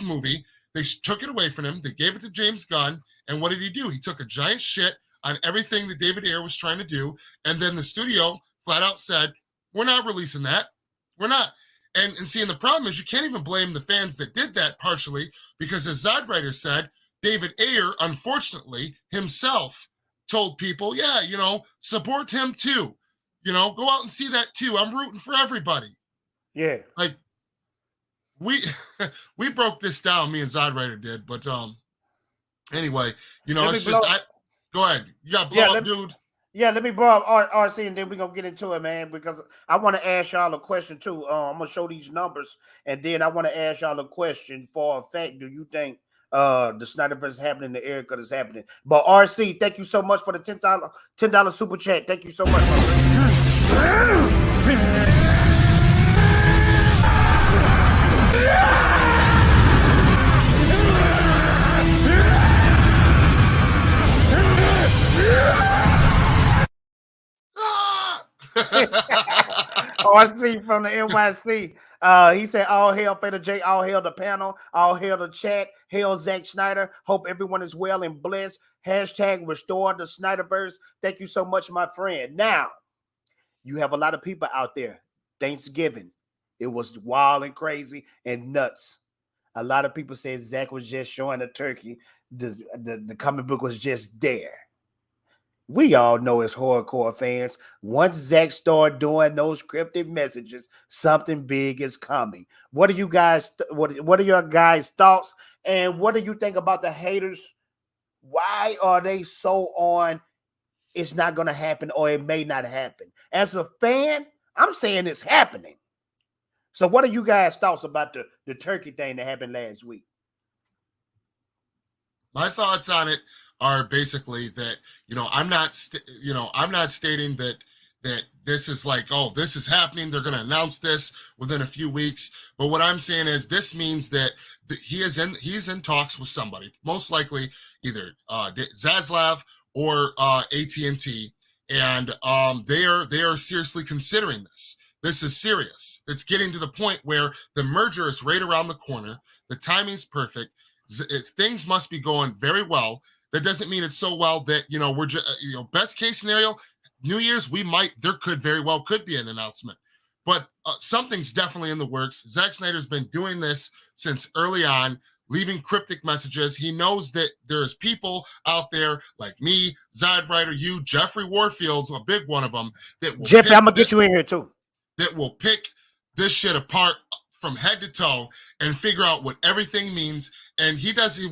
movie, they took it away from him, they gave it to James Gunn, and what did he do? He took a giant shit on everything that David Ayer was trying to do, and then the studio flat out said, we're not releasing that. We're not. And seeing the problem is you can't even blame the fans that did that partially, because as Zodwriter said, David Ayer, unfortunately, himself told people, support him too. Go out and see that too. I'm rooting for everybody. Yeah. Like, we broke this down, me and Zodwriter did, but anyway, it's just go ahead. You got blow up, dude. Yeah, let me blow up RC and then we're gonna get into it, man, because I want to ask y'all a question too. I'm gonna show these numbers and then I want to ask y'all a question for a fact. Do you think the Snyderverse is happening, the Ayer cut is happening? But RC, thank you so much for the $10 super chat. Thank you so much, my friend. RC from the NYC. He said, all hail Fader J, all hail the panel, all hail the chat, hail Zack Snyder. Hope everyone is well and blessed. Hashtag restore the Snyderverse. Thank you so much, my friend. Now, you have a lot of people out there. Thanksgiving, it was wild and crazy and nuts. A lot of people said Zack was just showing a turkey. The comic book was just there. We all know as hardcore fans, once Zack started doing those cryptic messages, something big is coming. What are you guys? What are your guys' thoughts? And what do you think about the haters? Why are they so on? It's not going to happen, or it may not happen. As a fan, I'm saying it's happening. So, what are you guys' thoughts about the turkey thing that happened last week? My thoughts on it are basically that, I'm not stating that this is like, oh, this is happening, they're going to announce this within a few weeks. But what I'm saying is this means that he's in talks with somebody, most likely either Zaslav or AT&T, and they are seriously considering this. This is serious. It's getting to the point where the merger is right around the corner. The timing's perfect. Things must be going very well. That doesn't mean it's so well that, we're just, best case scenario, New Year's, there could very well be an announcement. But something's definitely in the works. Zack Snyder's been doing this since early on, leaving cryptic messages. He knows that there's people out there like me, Zodwriter, you, Jeffrey Warfield's a big one of them. That Jeffrey, I'm going to get you in here too. That will pick this shit apart from head to toe and figure out what everything means. And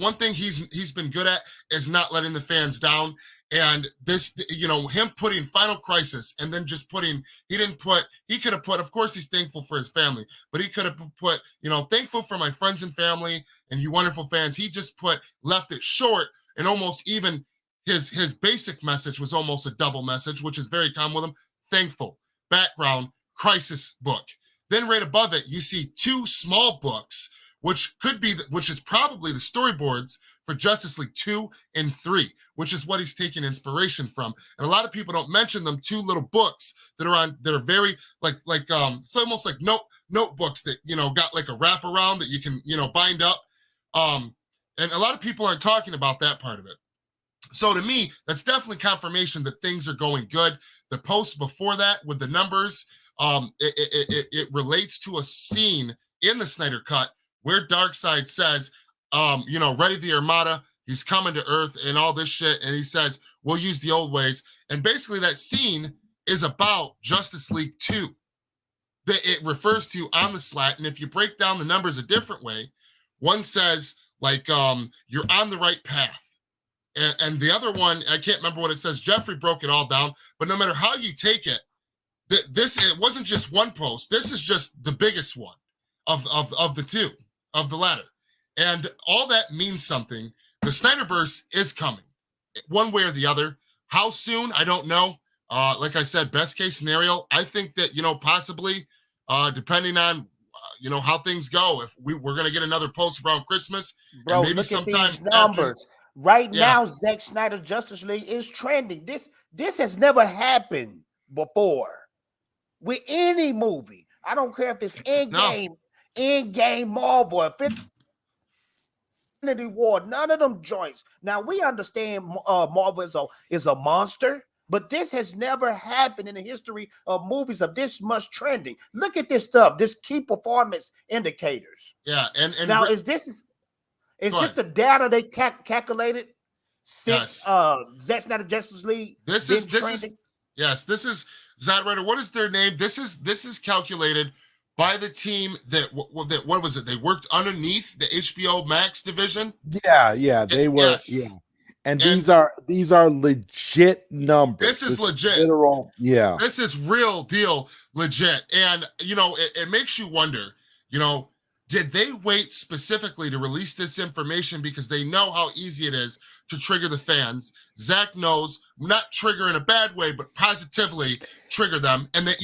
one thing he's been good at is not letting the fans down. And this, him putting Final Crisis and then just he could have put, of course he's thankful for his family, but he could have put, thankful for my friends and family and you wonderful fans. He just left it short, and almost even his basic message was almost a double message, which is very common with him. Thankful, background, crisis book. Then right above it, you see two small books, which is probably the storyboards for Justice League 2 and 3, which is what he's taking inspiration from. And a lot of people don't mention them two little books that are very it's almost like notebooks that, got like a wrap around that you can, bind up. And a lot of people aren't talking about that part of it. So to me, that's definitely confirmation that things are going good. The post before that with the numbers, it relates to a scene in the Snyder Cut where Darkseid says, ready the Armada, he's coming to Earth and all this shit. And he says, we'll use the old ways. And basically that scene is about Justice League 2 that it refers to on the slat. And if you break down the numbers a different way, one says you're on the right path. And the other one, I can't remember what it says. Jeffrey broke it all down, but no matter how you take it, it wasn't just one post. This is just the biggest one of the two, of the latter. And all that means something. The Snyderverse is coming, one way or the other. How soon? I don't know. Like I said, best case scenario, I think that, possibly, depending on, how things go, if we're going to get another post around Christmas, Bro, and maybe look sometime at these numbers. Right now, Zack Snyder Justice League is trending. This has never happened before with any movie. I don't care if it's Endgame, Marvel, Infinity War, none of them joints. Now we understand Marvel is a monster, but this has never happened in the history of movies of this much trending. Look at this stuff, this key performance indicators. Yeah, and now is this the data they calculated since Zack Snyder Justice League? This is Zack Ryder. What is their name? This is calculated by the team that what was it? They worked underneath the HBO Max division. Yeah, they were. Yes. Yeah, and these are legit numbers. This is legit. Literal. Yeah, this is real deal, legit. And it makes you wonder. Did they wait specifically to release this information because they know how easy it is to trigger the fans? Zack knows, not trigger in a bad way, but positively trigger them. And that,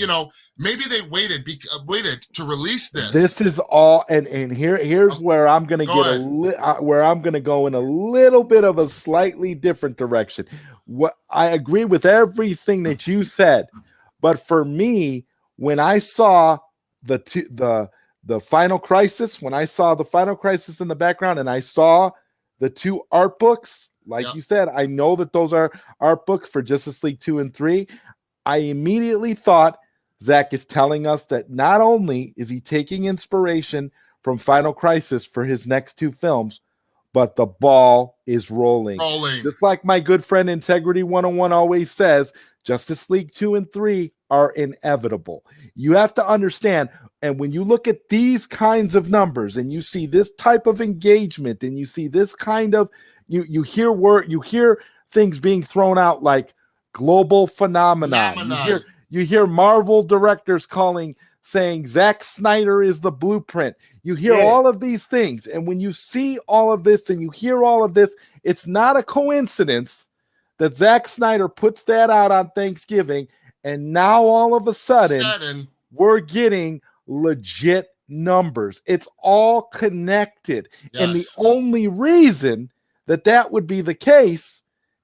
maybe they waited to release this. This is all, and here's where I'm going to where I'm going to go in a little bit of a slightly different direction. What I agree with everything that you said, but for me, when I saw the Final Crisis, when I saw the Final Crisis in the background and I saw the two art books, like you said, I know that those are art books for Justice League 2 and 3. I immediately thought Zack is telling us that not only is he taking inspiration from Final Crisis for his next two films, but the ball is rolling. Just like my good friend Integrity 101 always says, Justice League 2 and 3 are inevitable. You have to understand, and when you look at these kinds of numbers and you see this type of engagement and you see this kind of, you hear things being thrown out like global phenomenon. You hear Marvel directors saying Zack Snyder is the blueprint. You hear all of these things. And when you see all of this and you hear all of this, it's not a coincidence that Zack Snyder puts that out on Thanksgiving. And now all of a sudden we're getting legit numbers. It's all connected. Yes. And the only reason that would be the case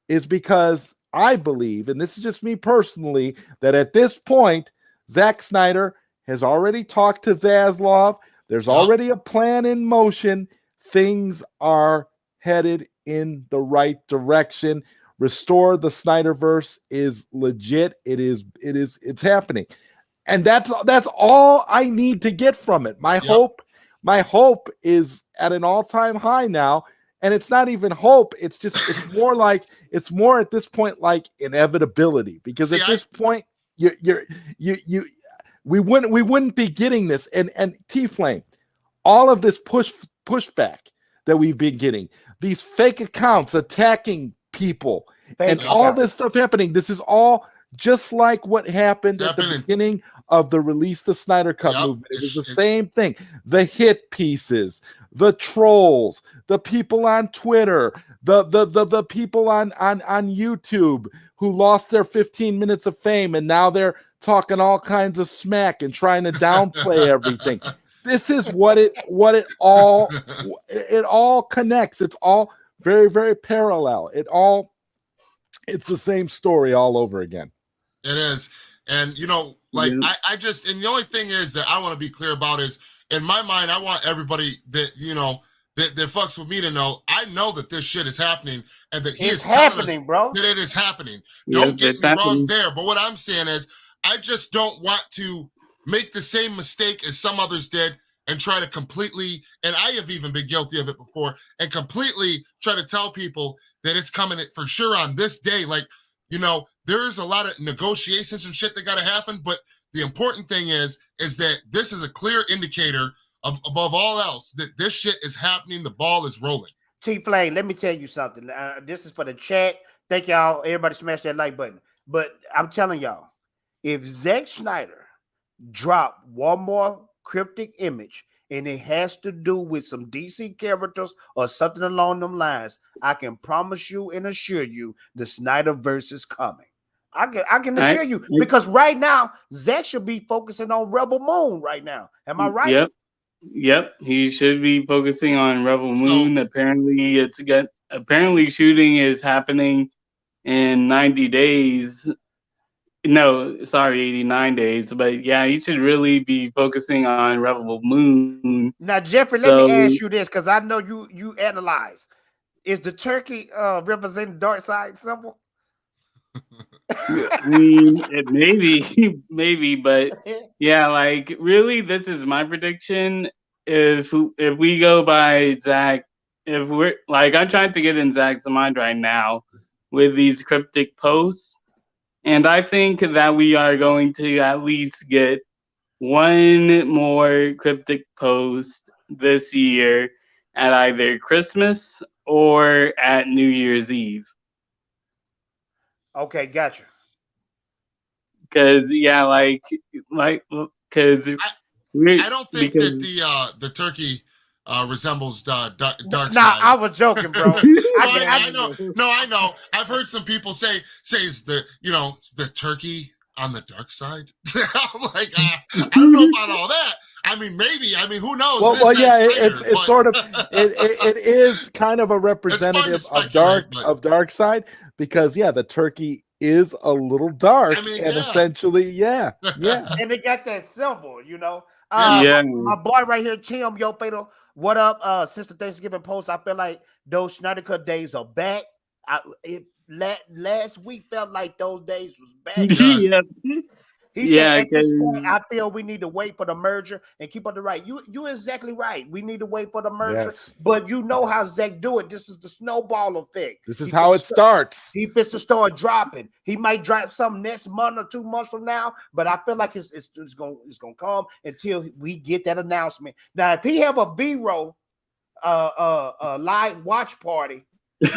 is because I believe, and this is just me personally, that at this point, Zack Snyder has already talked to Zaslav. There's already a plan in motion. Things are headed in the right direction. Restore the Snyderverse is legit. It's happening. And that's all I need to get from it. My hope is at an all-time high now. And it's not even hope. It's more at this point like inevitability. Because at this point, we wouldn't be getting this. And T-Flame, all of this pushback that we've been getting, these fake accounts attacking people, and all this stuff happening. This is all just like what happened at the beginning of the Release the Snyder Cut movement. It was the same thing. The hit pieces, the trolls, the people on Twitter, the people on YouTube who lost their 15 minutes of fame, and now they're talking all kinds of smack and trying to downplay everything. This is what it all connects. It's all very, very parallel. It's the same story all over again. It is. And, I just, and the only thing is that I want to be clear about is, in my mind, I want everybody that, that fucks with me to know, I know that this shit is happening and that it's happening, bro. That it is happening. Don't get me wrong there. But what I'm saying is, I just don't want to make the same mistake as some others did and try to completely, and I have even been guilty of it before, and completely try to tell people that it's coming for sure on this day. Like, there's a lot of negotiations and shit that got to happen, but the important thing is that this is a clear indicator above all else that this shit is happening. The ball is rolling. T-Flame, let me tell you something. This is for the chat. Thank y'all. Everybody smash that like button. But I'm telling y'all, if Zack Snyder dropped one more cryptic image and it has to do with some DC characters or something along them lines, I can promise you and assure you the Snyderverse is coming. I can assure you, because right now Zack should be focusing on Rebel Moon right now. Am I right? Yep. He should be focusing on Rebel Moon. Apparently shooting is happening in 90 days. No, sorry, 89 days. But yeah, he should really be focusing on Rebel Moon. Now, Jeffrey, let me ask you this, because I know you analyze. Is the turkey representing dark side symbol? I mean, maybe, but yeah, like really, this is my prediction. If we go by Zack, if we're like, I'm trying to get in Zack's mind right now with these cryptic posts, and I think that we are going to at least get one more cryptic post this year at either Christmas or at New Year's Eve. Okay, gotcha. Because I don't think that the turkey resembles dark side. Nah, I was joking, bro. I know. I've heard some people say is the turkey on the dark side. I'm like, I don't know about all that. I mean, maybe. I mean, who knows? Well, yeah, it's sort of it is kind of a representative of dark side, because the turkey is a little dark, and essentially, yeah. And they got that symbol, My boy right here, Tim, yo, Fatal, what up? Since the Thanksgiving post, I feel like those Snyder Cut days are back. Last week felt like those days was back. He said, at this point, I feel we need to wait for the merger and keep on the right. You exactly right. We need to wait for the merger. Yes. But you know how Zack do it. This is the snowball effect. This is how it starts. He fits to start dropping. He might drop some next month or 2 months from now, but I feel like it's gonna come until we get that announcement. Now, if he have a Vero live watch party, we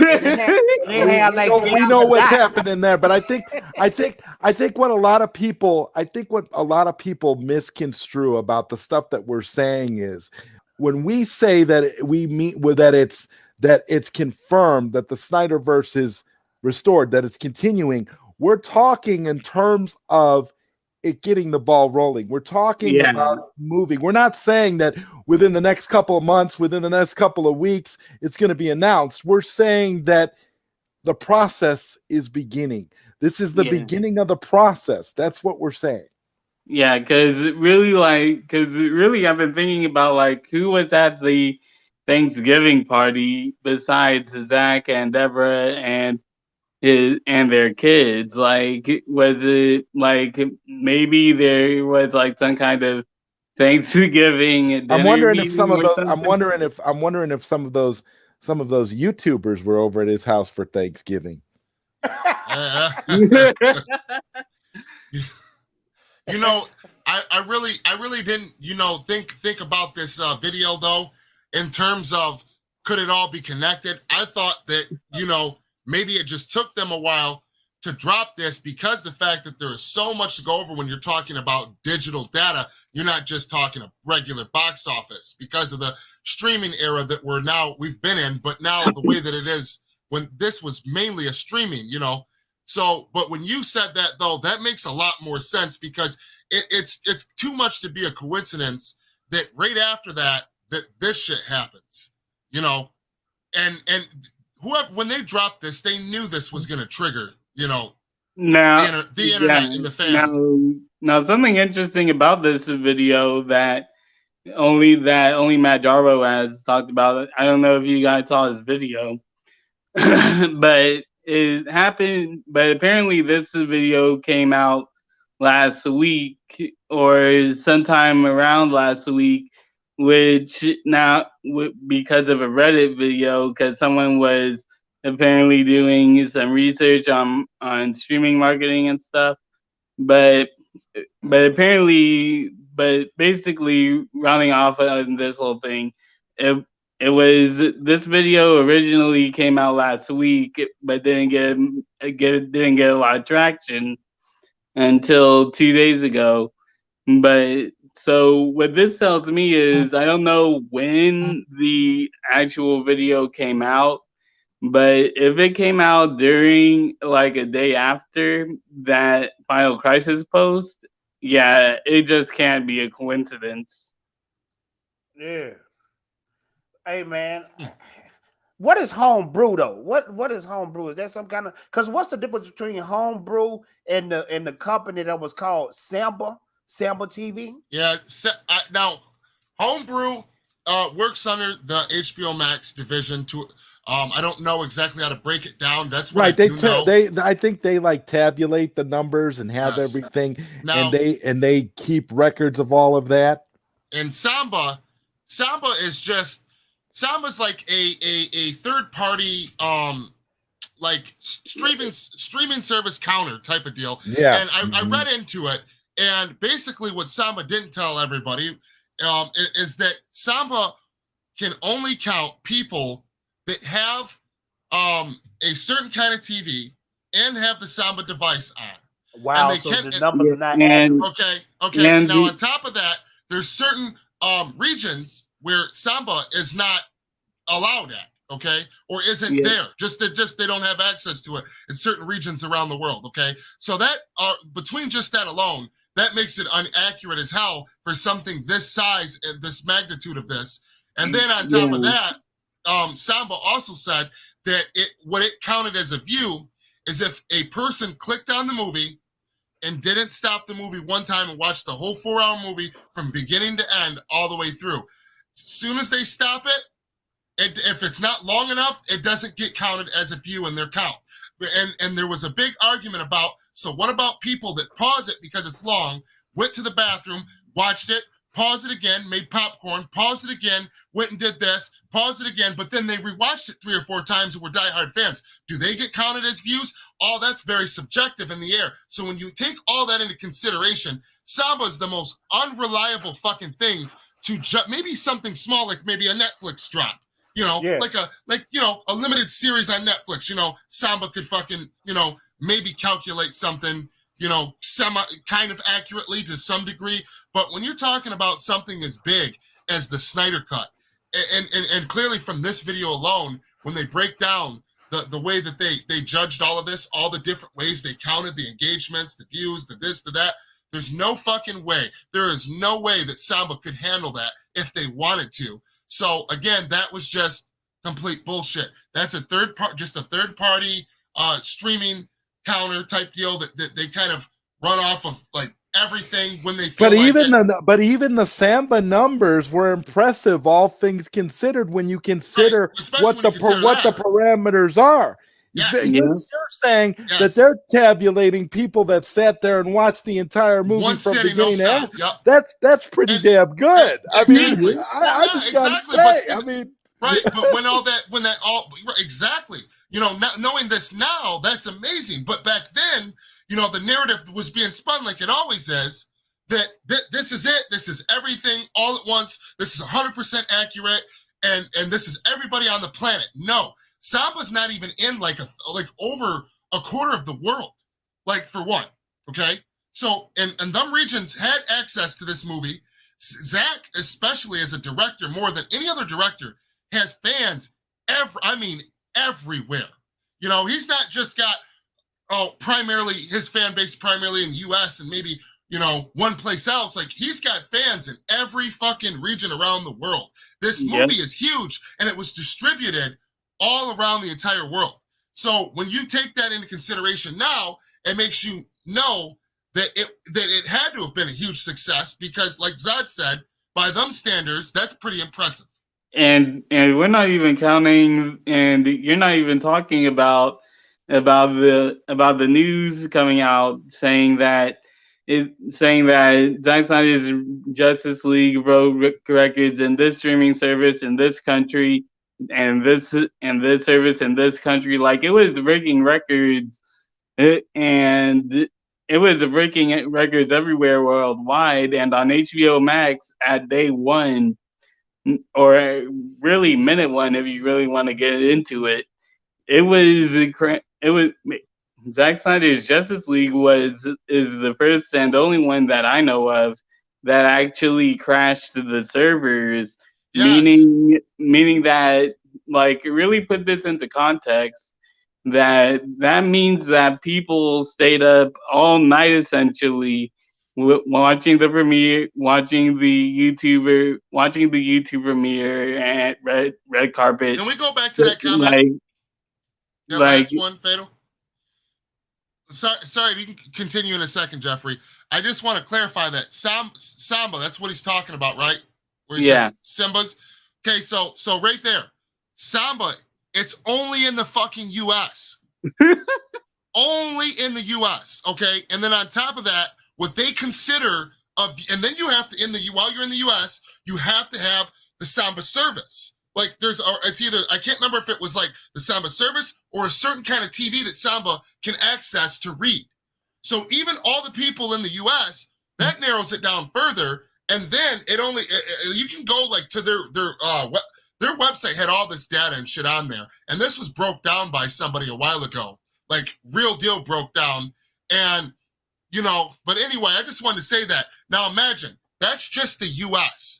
know what's happening there, but I think what a lot of people misconstrue about the stuff that we're saying is, when we say that we mean with that it's confirmed that the Snyderverse is restored, that it's continuing, we're talking in terms of it getting the ball rolling. We're talking about moving. We're not saying that within the next couple of months, within the next couple of weeks, it's going to be announced. We're saying that the process is beginning. This is the beginning of the process. That's what we're saying. Yeah, because really, I've been thinking about who was at the Thanksgiving party besides Zack and Deborah and their kids. Was it maybe there was some kind of Thanksgiving? I'm wondering if some of those. I'm wondering if some of those YouTubers were over at his house for Thanksgiving. I I really didn't, think about this video though, in terms of could it all be connected? I thought that, maybe it just took them a while to drop this because the fact that there is so much to go over when you're talking about digital data. You're not just talking a regular box office because of the streaming era that we've been in, but now the way that it is when this was mainly a streaming, So, but when you said that though, that makes a lot more sense because it's too much to be a coincidence that right after that this shit happens, and whoever, when they dropped this, they knew this was going to trigger, Now, the internet and the fans. Now, something interesting about this video that only Matt Jarbo has talked about. I don't know if you guys saw his video, but it happened. But apparently, this video came out last week or sometime around last week, which now because of a Reddit video, because someone was apparently doing some research on streaming marketing and stuff, but basically rounding off on this whole thing, it was this video originally came out last week, but didn't get a lot of traction until 2 days ago. But so what this tells me is I don't know when the actual video came out, but if it came out during like a day after that Final Crisis post, yeah, it just can't be a coincidence. Yeah. Hey man, what is homebrew though? What is homebrew? Is that some kind of? Because what's the difference between homebrew and the company that was called Samba TV? Yeah. Now, homebrew works under the HBO Max division. I don't know exactly how to break it down. That's what right. I I think they like tabulate the numbers and have everything, now, and they keep records of all of that. And Samba Samba's like a third party like streaming service counter type of deal. Yeah. And I read into it, and basically what Samba didn't tell everybody is that Samba can only count people that have a certain kind of TV and have the Samba device on. Wow, and so the numbers are not okay. And now on top of that, there's certain regions where Samba is not allowed at, okay, or isn't there. Just they don't have access to it in certain regions around the world, okay. So that between just that alone, that makes it inaccurate as hell for something this size and this magnitude of this. And then on top of that, Samba also said that what it counted as a view is if a person clicked on the movie and didn't stop the movie one time and watched the whole 4-hour movie from beginning to end all the way through. As soon as they stop it, if it's not long enough, it doesn't get counted as a view in their count. And there was a big argument about, so what about people that pause it because it's long, went to the bathroom, watched it, paused it again, made popcorn, paused it again, went and did this, paused it again, but then they rewatched it 3 or 4 times and were diehard fans. Do they get counted as views? All that's very subjective in the air. So when you take all that into consideration, Samba is the most unreliable fucking thing to maybe something small, like maybe a Netflix drop, like a limited series on Netflix, Samba could fucking, maybe calculate something, kind of accurately to some degree. But when you're talking about something as big as the Snyder Cut, and clearly from this video alone, when they break down the way that they judged all of this, all the different ways they counted the engagements, the views, the this, the that, there's no fucking way. There is no way that Samba could handle that if they wanted to. So again, that was just complete bullshit. That's a third party streaming counter type deal that they kind of run off of like everything when they feel but even the Samba numbers were impressive, all things considered, when you consider what the parameters are. Yes. You're saying that they're tabulating people that sat there and watched the entire movie from beginning to end. Yep. That's pretty damn good. Exactly. I just gotta say, right, but exactly. Knowing this now, that's amazing. But back then, the narrative was being spun like it always is, that this is it. This is everything all at once. This is 100% accurate, and this is everybody on the planet. No, Samba's not even in like over a quarter of the world, like for one. Okay, so and them regions had access to this movie. Zack, especially as a director, more than any other director, has fans everywhere. You know, he's not just got primarily his fan base primarily in the US and maybe, you know, one place else. Like, he's got fans in every fucking region around the world. This movie is huge, and it was distributed all around the entire world. So when you take that into consideration now, it makes you know that it had to have been a huge success, because like Zod said, by them standards, that's pretty impressive. And we're not even counting, and you're not even talking about the news coming out saying that Zack Snyder's Justice League broke records in this streaming service in this country, and this service in this country. Like, it was breaking records, and it was breaking records everywhere worldwide. And on HBO Max at day one, or really minute one, if you really want to get into it, it was Zack Snyder's Justice League is the first and only one that I know of that actually crashed the servers. Yes. Meaning that, like, really put this into context, that means that people stayed up all night essentially watching the premiere, watching the YouTube premiere at red carpet. Can we go back to that comment? Last one, Fatal. Sorry, we can continue in a second, Jeffrey. I just want to clarify that Samba, that's what he's talking about, right? Where he says Simba's. Okay, so right there, Samba, it's only in the fucking US. Only in the US, okay? And then on top of that, what they consider and then you have to, while you're in the US, you have to have the Samba service. Like, it's either, I can't remember if it was like the Samba service or a certain kind of TV that Samba can access to read. So even all the people in the US, that narrows it down further. And then you can go like to their website had all this data and shit on there. And this was broke down by somebody a while ago, like real deal broke down. And, you know, but anyway, I just wanted to say that. Now imagine, that's just the US.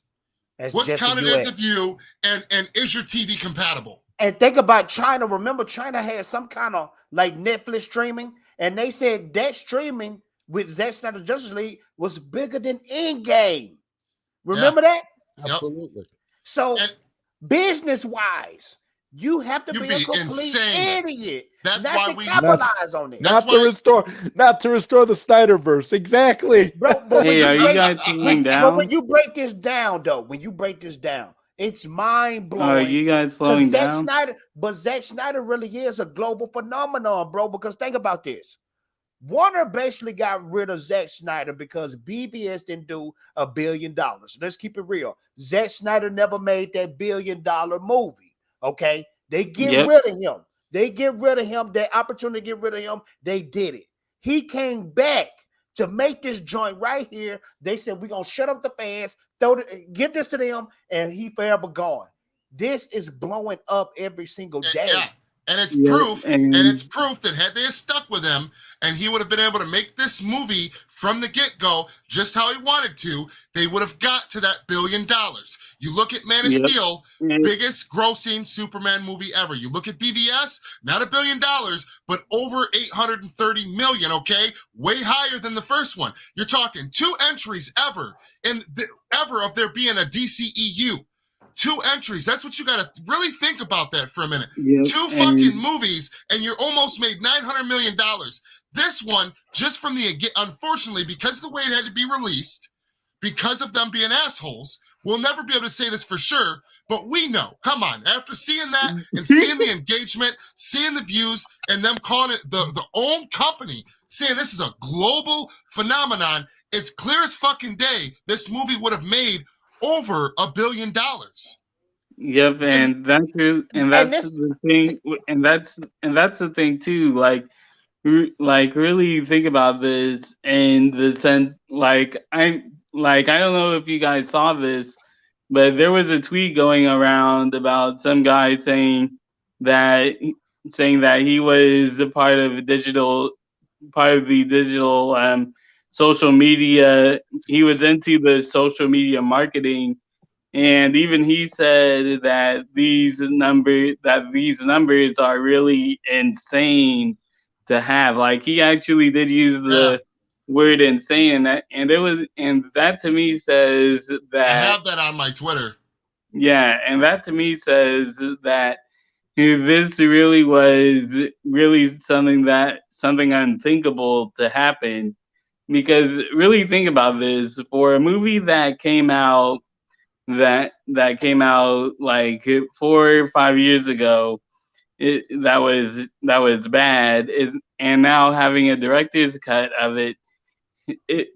What's counted as a view, and is your TV compatible? And think about China. Remember, China had some kind of like Netflix streaming, and they said that streaming with Zack Snyder Justice League was bigger than Endgame. Remember that? Absolutely. So, business-wise, you have to be a complete idiot. That's not why to we capitalize on it. Not to restore the Snyderverse. Exactly. Bro, hey, are you guys slowing down? But when you break this down, it's mind blowing. Are you guys slowing down? But Zack Snyder really is a global phenomenon, bro. Because think about this. Warner basically got rid of Zack Snyder because BVS didn't do $1 billion. Let's keep it real. Zack Snyder never made that $1 billion movie. Okay, they get rid of him. They get rid of him. That opportunity to get rid of him, they did it. He came back to make this joint right here. They said, we're going to shut up the fans, give this to them, and he forever gone. This is blowing up every single day. Yeah. And it's proof, and it's proof that had they stuck with him, and he would have been able to make this movie from the get-go just how he wanted to, they would have got to that $1 billion. You look at Man of Steel, biggest grossing Superman movie ever. You look at BVS, not $1 billion, but over 830 million, okay? Way higher than the first one. You're talking 2 entries ever of there being a DCEU. 2 entries. That's what you got to really think about that for a minute. 2 fucking movies, and you're almost made $900 million. This one, just from unfortunately, because of the way it had to be released, because of them being assholes, we'll never be able to say this for sure, but we know. Come on. After seeing that and seeing the engagement, seeing the views, and them calling it the own company, saying this is a global phenomenon, it's clear as fucking day this movie would have made over $1 billion. Yep, and that's the thing, and that's the thing too. Like, like really think about this in the sense, I don't know if you guys saw this, but there was a tweet going around about some guy that saying that he was a part of the digital social media. He was into the social media marketing, and even he said that these numbers are really insane to have. Like, he actually did use Yeah, the word insane, and that to me says I that, have that on my Twitter. yeah, and that to me says that this really was really something unthinkable to happen. Because really think about this, for a movie that came out like 4 or 5 years ago, that was bad, and now having a director's cut of it,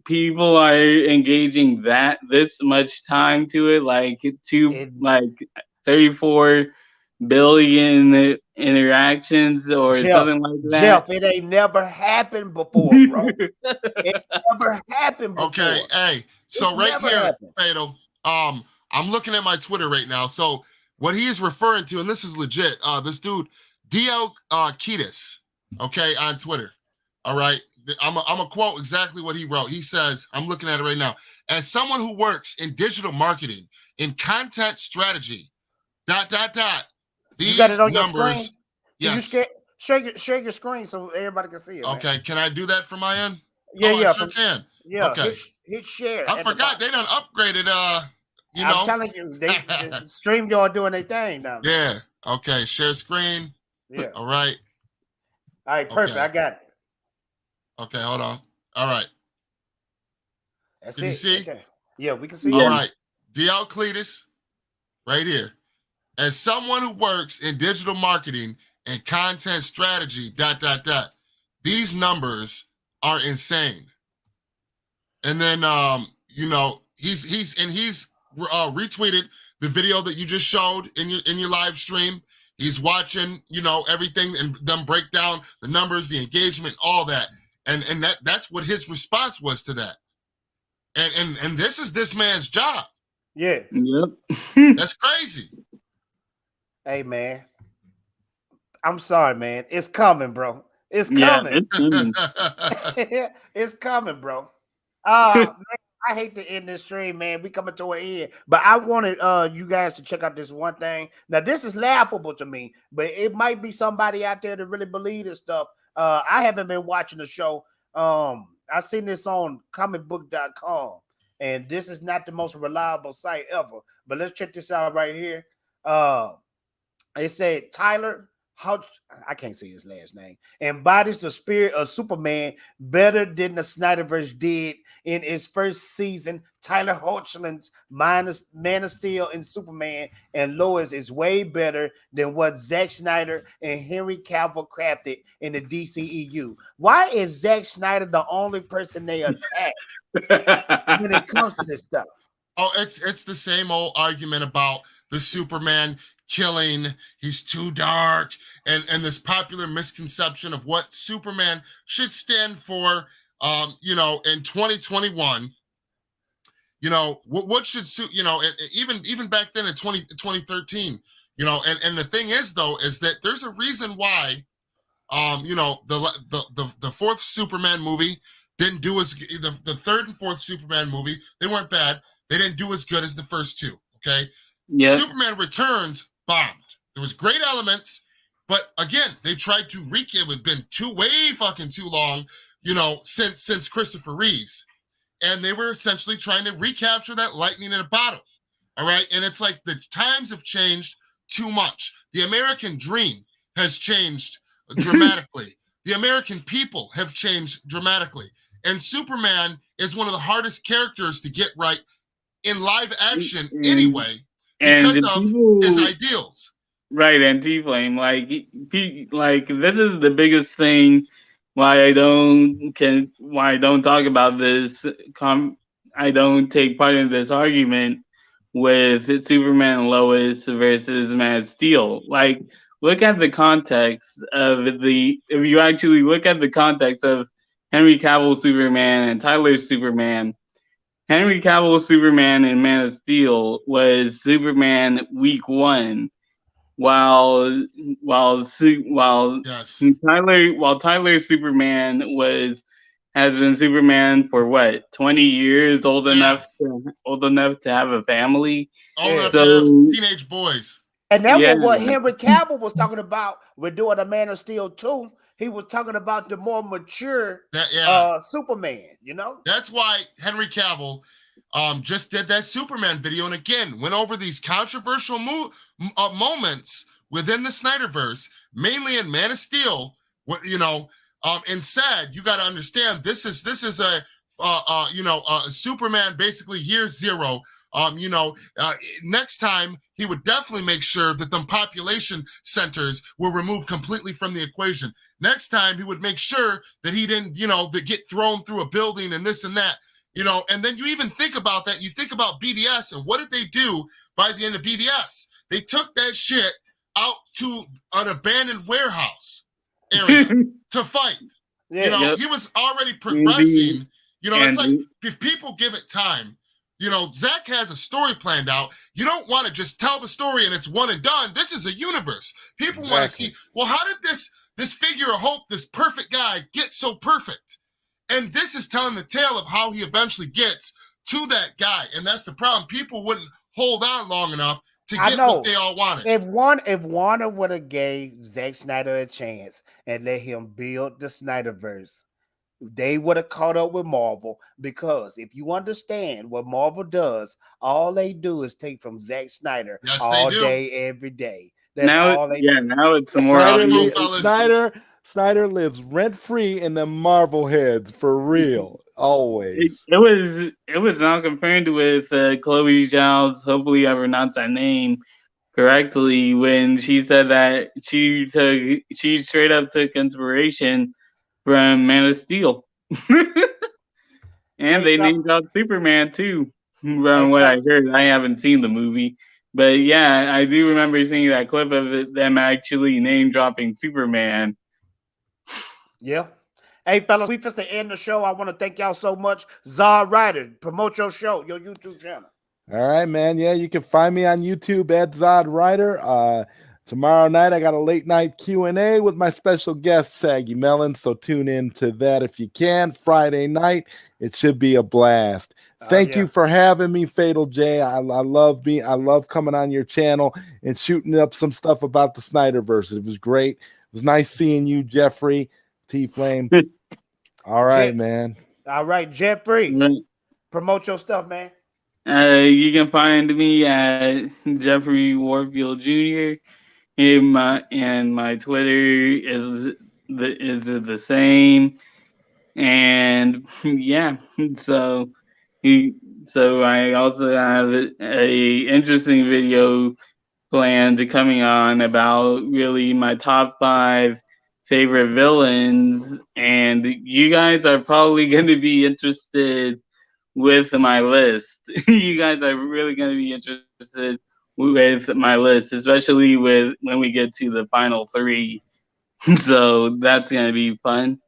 people are engaging that this much time to it, It, 34 billion interactions or Jeff, something like that. Jeff, it ain't never happened before, bro. It never happened Okay, before. hey, It's so right never here, happened. Fatal, I'm looking at my Twitter right now. So what he is referring to, and this is legit, this dude, DL Ketis, okay, on Twitter. All right. I'm a quote exactly what he wrote. He says, I'm looking at it right now. As someone who works in digital marketing, in content strategy, ... You got These it on your numbers, screen? Can you yes. share your screen so everybody can see it, man? Okay, can I do that from my end? Yeah, Oh, I yeah, sure can. yeah. Okay. Hit share I at the forgot bottom. they done upgraded, I'm telling you, the stream y'all doing their thing now. Yeah. Okay. Share screen. Yeah. All right. All right, perfect. Okay. I got it. Okay. Hold on. All right. That's Can you it. see? Okay. Yeah, we can see All it. right. DL Cletus, right here. As someone who works in digital marketing and content strategy, ... These numbers are insane. And then, he's retweeted the video that you just showed in your live stream. He's watching, everything and them break down the numbers, the engagement, all that. And that's what his response was to that. And this is this man's job. Yeah. Yep. That's crazy. Hey, man. I'm sorry, man. It's coming, bro. It's Yeah, coming. it's coming. It's coming, bro. Man, I hate to end this stream, man. We coming to an end, but I wanted you guys to check out this one thing. Now, this is laughable to me, but it might be somebody out there that really believe this stuff. I haven't been watching the show. I seen this on comicbook.com, and this is not the most reliable site ever. But let's check this out right here. It said Tyler, how I can't say his last name, embodies the spirit of Superman better than the Snyderverse did in its first season. Tyler Hoechlin's Man of Steel and Superman and Lois is way better than what Zack Snyder and Henry Cavill crafted in the DCEU. Why is Zack Snyder the only person they attack when it comes to this stuff? Oh, it's the same old argument about the Superman killing, he's too dark, and this popular misconception of what Superman should stand for. In 2021, what should suit, even back then in 2013, and the thing is though, is that there's a reason why, the fourth Superman movie didn't do as the third and fourth Superman movie, they weren't bad. They didn't do as good as the first two. Okay. Yeah. Superman Returns bombed. There was great elements, but again, they tried to it had been way fucking too long, since Christopher Reeves. And they were essentially trying to recapture that lightning in a bottle. All right. And it's like the times have changed too much. The American dream has changed dramatically. The American people have changed dramatically. And Superman is one of the hardest characters to get right in live action anyway, because of his ideals. Right, and T-Flame, like this is the biggest thing why I don't talk about this. I don't take part in this argument with Superman and Lois versus Man of Steel. Like, look at the context of if you actually look at the context of Henry Cavill's Superman and Tyler's Superman, Henry Cavill's Superman in Man of Steel was Superman week 1, while Yes. Tyler's Superman has been Superman for what, 20 years, old enough to have a family. All enough So- to have teenage boys. And that Yeah. was what Henry Cavill was talking about when doing a Man of Steel 2. He was talking about the more mature Superman, you know? That's why Henry Cavill just did that Superman video, and again went over these controversial moments within the Snyderverse, mainly in Man of Steel. And said, you got to understand, this is a Superman basically year 0. Next time he would definitely make sure that the population centers were removed completely from the equation. Next time he would make sure that he didn't, that get thrown through a building and this and that. And then you even think about that. You think about BDS, and what did they do by the end of BDS? They took that shit out to an abandoned warehouse area to fight. Yeah. He was already progressing. It's like, And- if people give it time, Zack has a story planned out. You don't want to just tell the story and it's one and done. This is a universe. People want to see, well, how did this figure of hope, this perfect guy, get so perfect? And this is telling the tale of how he eventually gets to that guy. And that's the problem. People wouldn't hold on long enough to get what they all wanted. If Warner would have gave Zack Snyder a chance and let him build the Snyderverse, they would have caught up with Marvel, because if you understand what Marvel does, all they do is take from Zack Snyder all day, every day. That's all they do. Now it's more Snyder lives rent free in the Marvel heads for real, always. It was now confirmed with Chloe Zhao's, hopefully I pronounced that name correctly, when she said that she straight up took inspiration from Man of Steel. And they named out Superman too, from what I heard. I haven't seen the movie, but yeah, I do remember seeing that clip of them actually name dropping Superman. Yeah. Hey, fellas, we just to end the show. I want to thank y'all so much. Zod Ryder, promote your show, your YouTube channel. All right, man. Yeah, you can find me on YouTube at Zod Ryder. Tomorrow night, I got a late night Q&A with my special guest, Saggy Melon. So tune in to that if you can. Friday night, it should be a blast. Thank you for having me, Fatal J. I love coming on your channel and shooting up some stuff about the Snyderverse. It was great. It was nice seeing you, Jeffrey T-Flame. All right, man. All right, Jeffrey. Promote your stuff, man. You can find me at Jeffrey Warfield Jr. And my Twitter is the same, and yeah. So I also have a interesting video planned coming on about really my top 5 favorite villains, and you guys are probably going to be interested with my list. You guys are really going to be interested with my list, especially when we get to the final 3. So that's gonna be fun.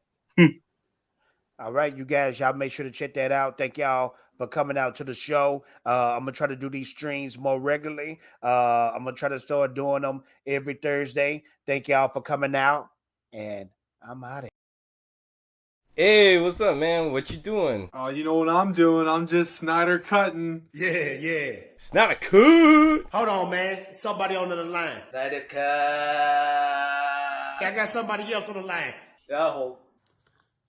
All right, you guys, y'all make sure to check that out. Thank y'all for coming out to the show. I'm gonna try to do these streams more regularly. I'm gonna try to start doing them every Thursday. Thank y'all for coming out, and I'm out of here. Hey, what's up, man? What you doing? You know what I'm doing? I'm just Snyder cutting. Yeah. SnyderCut! Hold on, man. Somebody on the line. SnyderCut! I got somebody else on the line. I hope.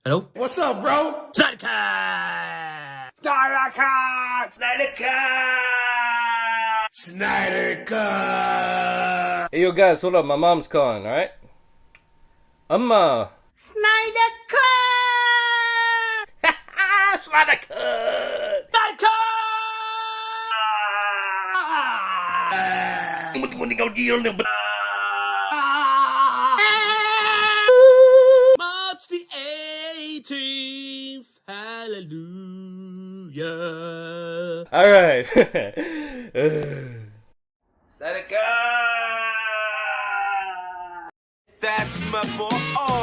Hello? What's up, bro? SnyderCut! SnyderCut! Hey, yo, guys, hold up. My mom's calling, alright? SnyderCut! March the 18th, hallelujah. Alright. SnyderCut! me for all.